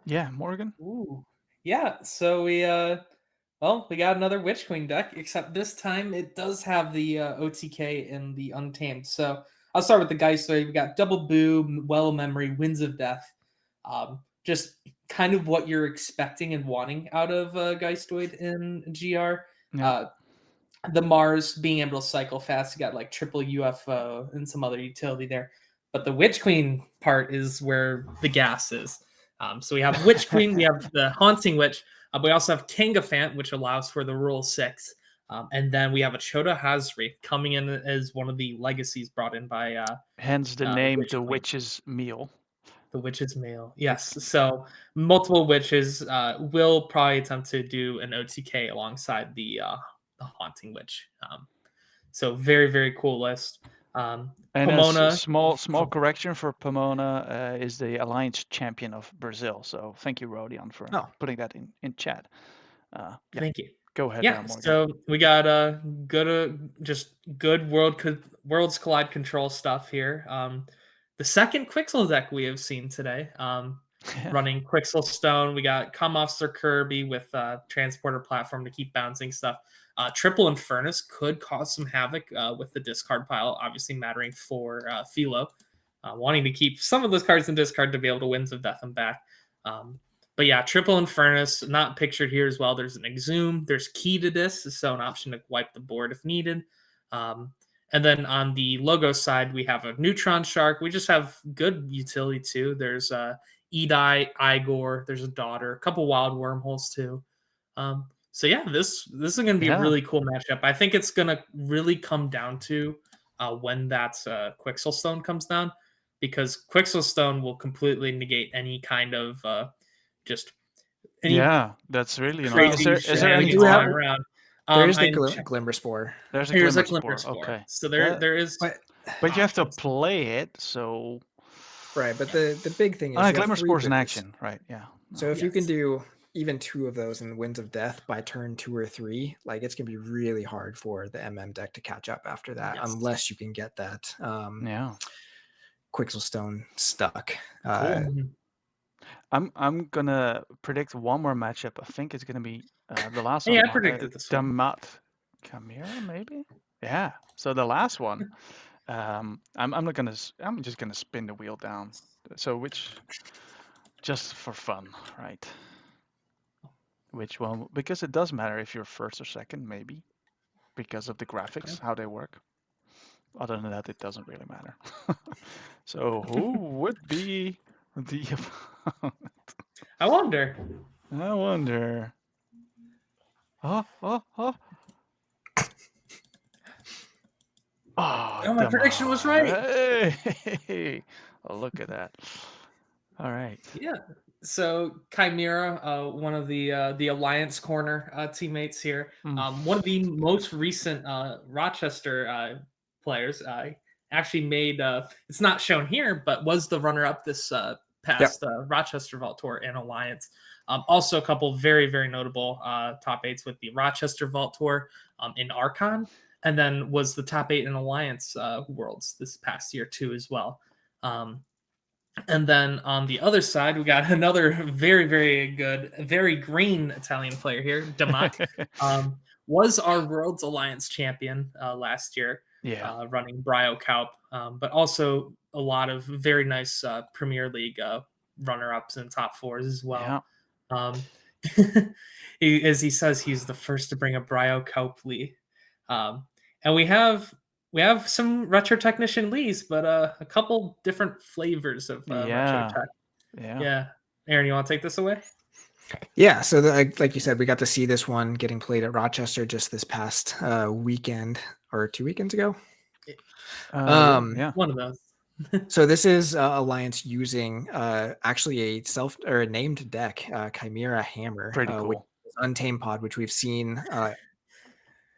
Yeah, Morgan. Ooh. Yeah, so we got another Witch Queen deck, except this time it does have the OTK and the Untamed. So I'll start with the Geister. We got Double Boo, Well of Memory, Winds of Death. Just kind of what you're expecting and wanting out of Geistoid in GR. Yeah. The Mars being able to cycle fast, you got like triple UFO and some other utility there. But the Witch Queen part is where the gas is. So we have Witch Queen, we have the Haunting Witch, we also have Kangafant, which allows for the Rule 6. And then we have a Chota Hazri coming in as one of the legacies brought in by Hence the name, Witch the Queen. Witch's Meal. The Witch's Meal. Yes. So multiple witches will probably attempt to do an OTK alongside the Haunting Witch. So very, very cool list. And Pomona. a small correction for Pomona is the Alliance champion of Brazil. So thank you, Rodion, for putting that in chat. Yeah. Thank you. Go ahead, Yeah, Morgan. so we got good Worlds Collide control stuff here. The second Quixel deck we have seen today, running Quixel Stone. We got Come Officer Kirby with Transporter Platform to keep bouncing stuff. Triple Infernus could cause some havoc with the discard pile, obviously mattering for Philo, wanting to keep some of those cards in discard to be able to Winds of Death them back. But yeah, Triple Infernus, not pictured here as well. There's an Exhume. There's Key to this, so an option to wipe the board if needed. And then on the logo side, we have a Neutron Shark. We just have good utility too. There's Edai, Igor. There's a Daughter. A couple Wild Wormholes too. So yeah, this is going to be a really cool matchup. I think it's going to really come down to when that Quixel Stone comes down, because Quixel Stone will completely negate any kind of that's really crazy. Is there any around? There is the Glimmer Spore. There's a Glimmer Spore. Okay. So there is. But you have to play it, so. Right, but the big thing is Glimmer Spore is an action, right? Yeah. So if you can do even 2 of those in Winds of Death by turn 2 or 3, like it's gonna be really hard for the MM deck to catch up after that, unless you can get that Quixel Stone stuck. Cool. I'm gonna predict one more matchup. I think it's gonna be the last one. Yeah, I predicted this one. Damat Chimera, maybe. Yeah. So the last one. I'm just gonna spin the wheel down. So just for fun, right? Which one? Because it does matter if you're first or second, maybe, because of the graphics, how they work. Other than that, it doesn't really matter. So who would be the opponent? I wonder. Oh, my prediction was right. Hey, look at that. All right. Yeah. So Chimera, one of the Alliance Corner teammates here, one of the most recent Rochester players, actually made. It's not shown here, but was the runner-up this past Rochester Vault Tour in Alliance. Also, a couple very, very notable top 8s with the Rochester Vault Tour in Archon, and then was the top 8 in Alliance Worlds this past year too as well. And then on the other side, we got another very, very good, very green Italian player here, Damat. Was our Worlds Alliance champion last year, running Brio Kaup, but also a lot of very nice Premier League runner-ups and top 4s as well. As he says, he's the first to bring a Brio Kaup Lee. And we have some Retro Technician Lees, but a couple different flavors of Retro Tech. Yeah. Aaron, you want to take this away? Yeah, so like you said, we got to see this one getting played at Rochester just this past weekend or 2 weekends ago. One of those. So this is Alliance using actually a named deck, Chimera Hammer, pretty cool. Untamed Pod, which we've seen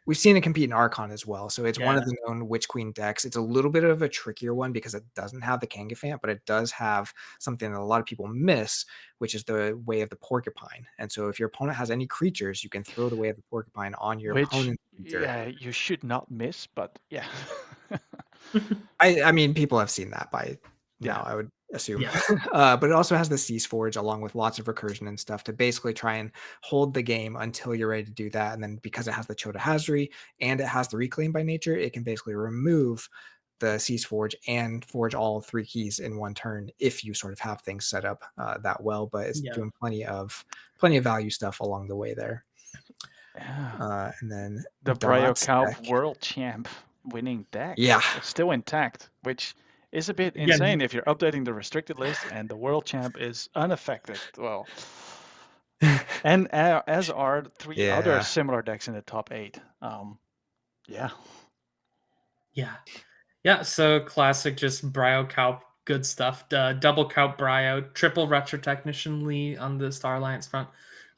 we've seen it compete in Archon as well. So it's one of Yeah. the known Witch Queen decks. It's a little bit of a trickier one because it doesn't have the Kangafant, but it does have something that a lot of people miss, which is the Way of the Porcupine. And so if your opponent has any creatures, you can throw the Way of the Porcupine on your Which, opponent's creature. yeah, you should not miss, but yeah. I mean, people have seen that by now, Yeah. I would assume. Yes. But it also has the Cease Forge along with lots of recursion and stuff to basically try and hold the game until you're ready to do that. And then because it has the Chota Hazri and it has the Reclaim by Nature, it can basically remove the Cease Forge and forge all 3 keys in one turn if you sort of have things set up that well. But it's Yeah. doing plenty of value stuff along the way there. Yeah. And then The Damat's Bryokaup deck. World Champ winning deck. Yeah. It's still intact, which is a bit Yeah. insane if you're updating the restricted list and the World Champ is unaffected. Well, and as are 3 other Yeah. similar decks in the top 8. Yeah. Yeah. Yeah. So classic, just Bryo Calp, good stuff. Double Calp Bryo, triple Retro Technician Lee on the Star Alliance front.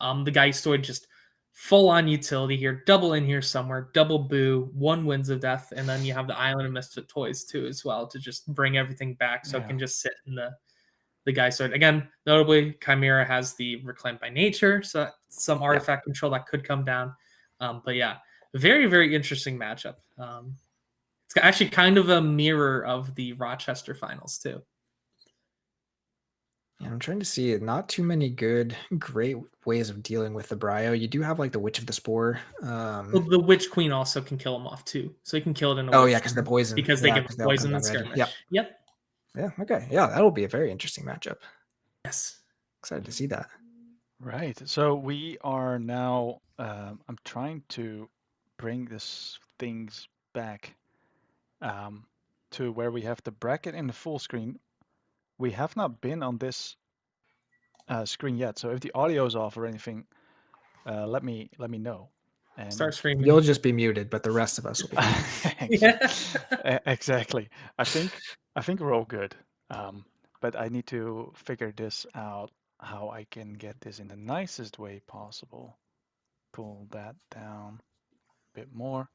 The Geistoid just full on utility here, double in here somewhere, double boo, 1 Winds of Death, and then you have the Island of Misfit Toys too as well to just bring everything back, so it Yeah. can just sit in the Geistoid. Again, notably, Chimera has the Reclaimed by Nature, so some artifact control that could come down. But yeah, very, very interesting matchup. It's actually kind of a mirror of the Rochester finals too. Yeah, I'm trying to see it. Not too many great ways of dealing with the Bryo. You do have like the Witch of the Spore. Well, the Witch Queen also can kill them off too, so you can kill it in a Oh witch yeah, because the turn, poison. because they Yeah, give because they all come poison down and red. skirmish. Yep. Yep. Yeah. Okay. Yeah, that'll be a very interesting matchup. Yes. Excited to see that. Right. So we are now. I'm trying to bring this things back to where we have the bracket in the full screen. We have not been on this screen yet. So if the audio is off or anything, let me know. Start And screaming. You'll just be muted, but the rest of us will be. Yeah. exactly. I think we're all good. But I need to figure this out how I can get this in the nicest way possible. Pull that down a bit more.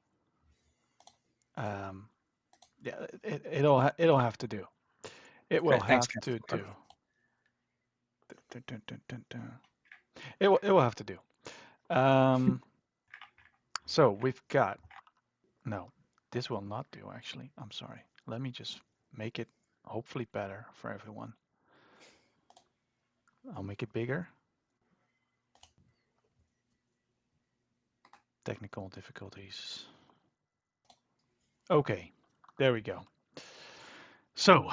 Yeah, it'll have to do. It will Great. Thanks, have to Captain. do. It will have to do. So we've got no. This will not do actually. I'm sorry. Let me just make it hopefully better for everyone. I'll make it bigger. Technical difficulties. Okay, there we go. So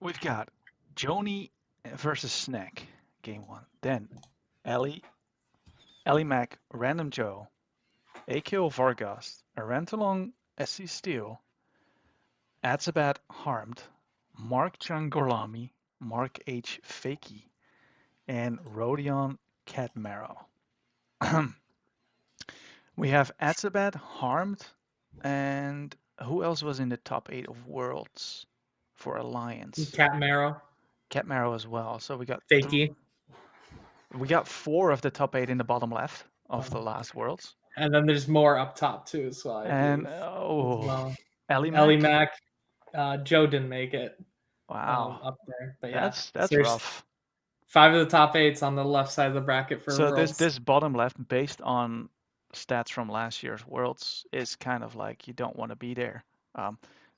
we've got Joni versus Snack, game 1. Then Ellie Mac, Random Joe, AKO Vargas, Arantalong SC Steel, Atsabat Harmed, Mark Changorlami, Mark H. Fakey, and Rodion Catmarrow. We have Atsabat Harmed, and who else was in the top 8 of Worlds for Alliance? Cat Marrow. Catmarrow as well. So Fakey. we got 4 of the top 8 in the bottom left of the last Worlds. And then there's more up top too as well, I And believe. Well, Ellie Mac. Joe didn't make it wow, up there. But yeah. that's So there's rough. 5 of the top 8s on the left side of the bracket for So Worlds. this bottom left, based on stats from last year's Worlds, is kind of like you don't want to be there.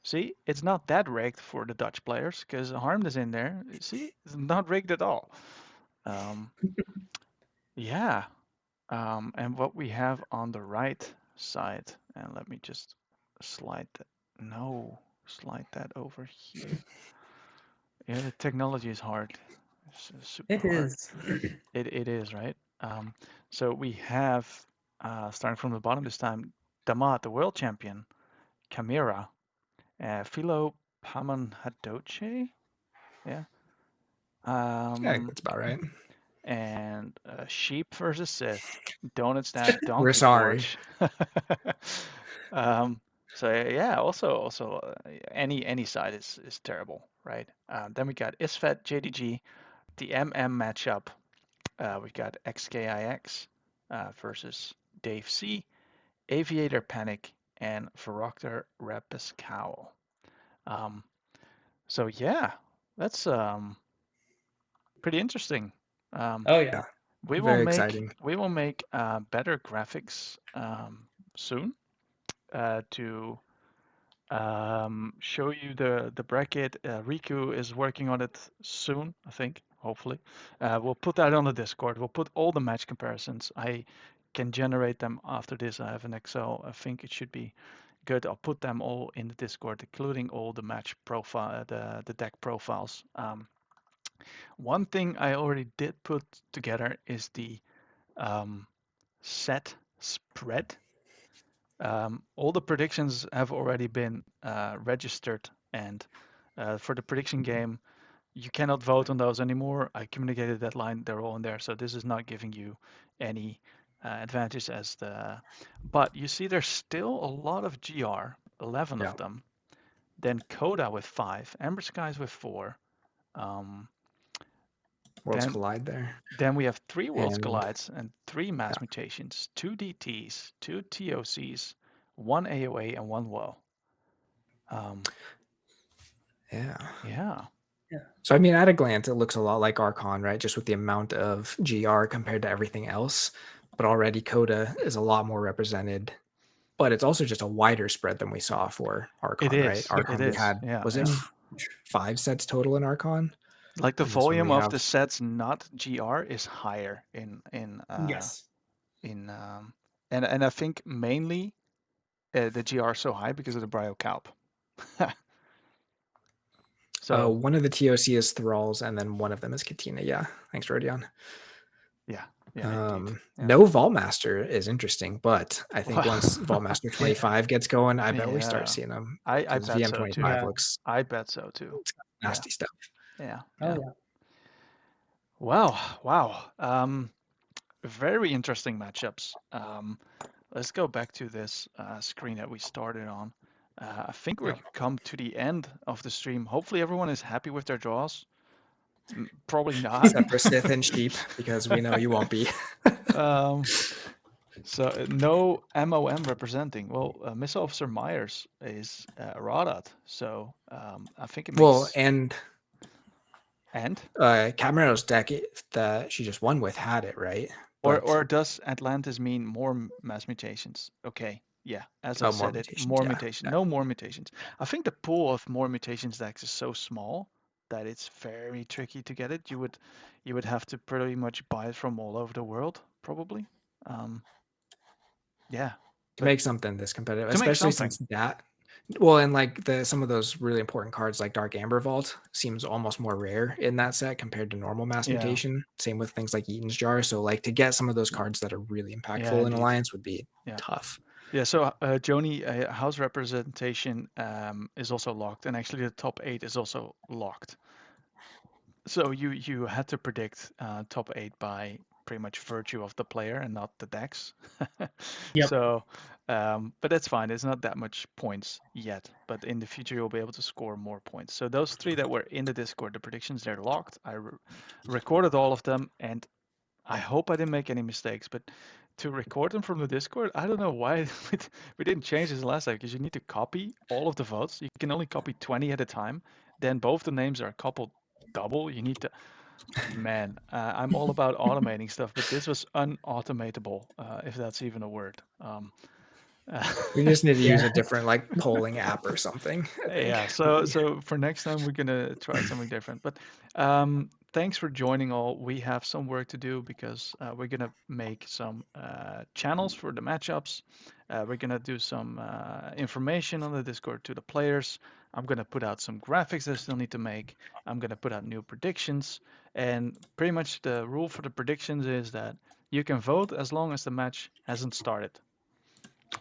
See, it's not that rigged for the Dutch players because Harmed is in there. See, it's not rigged at all. Yeah. And what we have on the right side, and let me just slide that. No, slide that over here. Yeah, the technology is hard. It's super It hard. is. It is, right? So we have, starting from the bottom this time, Damat, the world champion, Chimera, Philo Pamanhadoche, yeah, Yeah, that's about right. and Sheep versus Sith, Donuts that We're Donkey sorry. Forge. So yeah, also any side is terrible, right? Then we got Isfet JDG, the MM matchup. We got XKIX versus Dave C, Aviator Panic, and Feroctor Rapuscowl. So yeah, that's pretty interesting. Oh Yeah, yeah. very exciting. We will make better graphics soon to show you the bracket. Riku is working on it soon, I think, hopefully. We'll put that on the Discord. We'll put all the match comparisons. I can generate them after this. I have an Excel. I think it should be good. I'll put them all in the Discord, including all the match profile, the deck profiles. One thing I already did put together is the um, set spread. All the predictions have already been registered, and for the prediction game, you cannot vote on those anymore. I communicated that line; they're all in there, so this is not giving you any advantage as the. But you see, there's still a lot of GR, 11 Yeah, of them. Then Coda with 5, Ember Skies with 4. Um, worlds then collide there, then we have 3 Worlds and Collides and 3 yeah, Mass Mutations, 2 DTs, 2 TOCs, 1 AOA, and 1 WoW. yeah. Yeah, So I mean, at a glance, it looks a lot like Archon, right? Just with the amount of GR compared to everything else. But already Coda is a lot more represented. But it's also just a wider spread than we saw for it Archon, right? is. Yep. It Archon, we is. had, Yeah, was it yeah. 5 sets total in Archon? Like the And this one volume we of have, the sets not GR is higher Yes. in and I think mainly the GR is so high because of the Brio Calp. So one of the TOC is Thralls, and then one of them is Katina. Yeah, thanks, Rodion. yeah, indeed. Yeah. No Vaultmaster is interesting, but I think once Vaultmaster Yeah. 25 gets going, I bet we start Yeah, seeing them I because bet VM so 25 too. Yeah. looks I bet so too. it's got Yeah, nasty stuff. yeah, Oh yeah. yeah. Wow, wow. Very interesting matchups. Let's go back to this screen that we started on. I think we've Yep. come to the end of the stream. Hopefully, everyone is happy with their draws. Probably not. Except for Sith and Sheep, because we know you won't be. um, so no MOM representing. Well, Missile Officer Myers is Radat, so I think it Well, makes and and Camaro's deck that she just won with had it, right? or But does Atlantis mean more mass mutations? Okay, yeah, as I oh, more said it, mutations. more Yeah. mutation, Yeah. no more mutations. I think the pool of more mutations decks is so small that it's very tricky to get it. You would have to pretty much buy it from all over the world, probably. Um, yeah, To but make something this competitive, to make especially something, since that. Well, and like some of those really important cards like Dark Amber Vault seems almost more rare in that set compared to normal mass yeah, mutation. Same with things like Eaton's Jar. So like to get some of those cards that are really yeah, impactful in indeed, Alliance would be yeah. tough. Yeah, so Joni, house representation is also locked, and actually the top 8 is also locked. So you had to predict top 8 by pretty much virtue of the player and not the decks. Yep. So, but that's fine. It's not that much points yet, but in the future you'll be able to score more points. So those 3 that were in the Discord, the predictions, they're locked. I recorded all of them, and I hope I didn't make any mistakes, but to record them from the Discord, I don't know why we didn't change this last time because you need to copy all of the votes. You can only copy 20 at a time. Then both the names are coupled double. You need to, man, I'm all about automating stuff, but this was unautomatable, if that's even a word. We just need to use Yeah. a different like polling app or something, I think. Yeah, so for next time we're gonna try something different. But thanks for joining all. We have some work to do because we're gonna make some channels for the matchups. We're gonna do some information on the Discord to the players. I'm gonna put out some graphics that I still need to make. I'm gonna put out new predictions, and pretty much the rule for the predictions is that you can vote as long as the match hasn't started.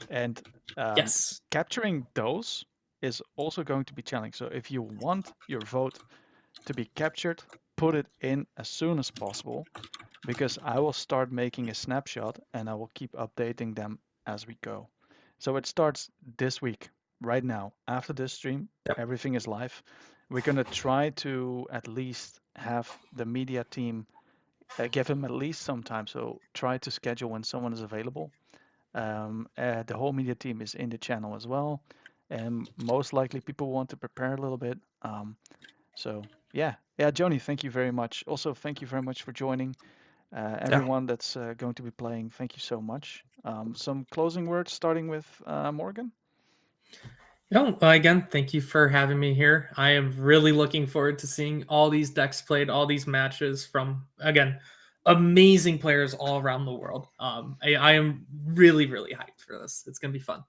And um, Yes. capturing those is also going to be challenging. So if you want your vote to be captured, put it in as soon as possible because I will start making a snapshot and I will keep updating them as we go. So it starts this week, right now. After this stream, Yep. everything is live. We're going to try to at least have the media team give him at least some time. So try to schedule when someone is available The whole media team is in the channel as well, and most likely people want to prepare a little bit. So yeah, Joni, thank you very much. Also, thank you very much for joining. Everyone that's going to be playing, thank you so much. Some closing words, starting with Morgan. Again, thank you for having me here. I am really looking forward to seeing all these decks played, all these matches from, again, amazing players all around the world. I am really, really hyped for this. It's going to be fun.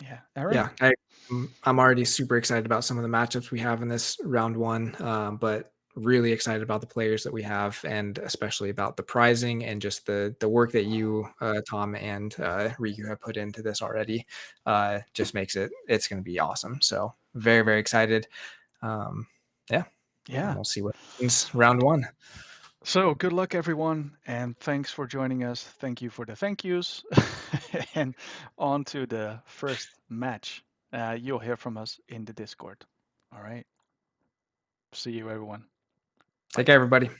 Yeah, Aaron? Yeah, I'm already super excited about some of the matchups we have in this round one, but really excited about the players that we have, and especially about the prizing and just the work that you, Tom, and Riku have put into this already. Just makes it's going to be awesome. So very, very excited. Yeah, Yeah. we'll see what happens round one. So good luck, everyone, and thanks for joining us. Thank you for the thank yous. And on to the first match. You'll hear from us in the Discord. All right. See you, everyone. Take care, everybody.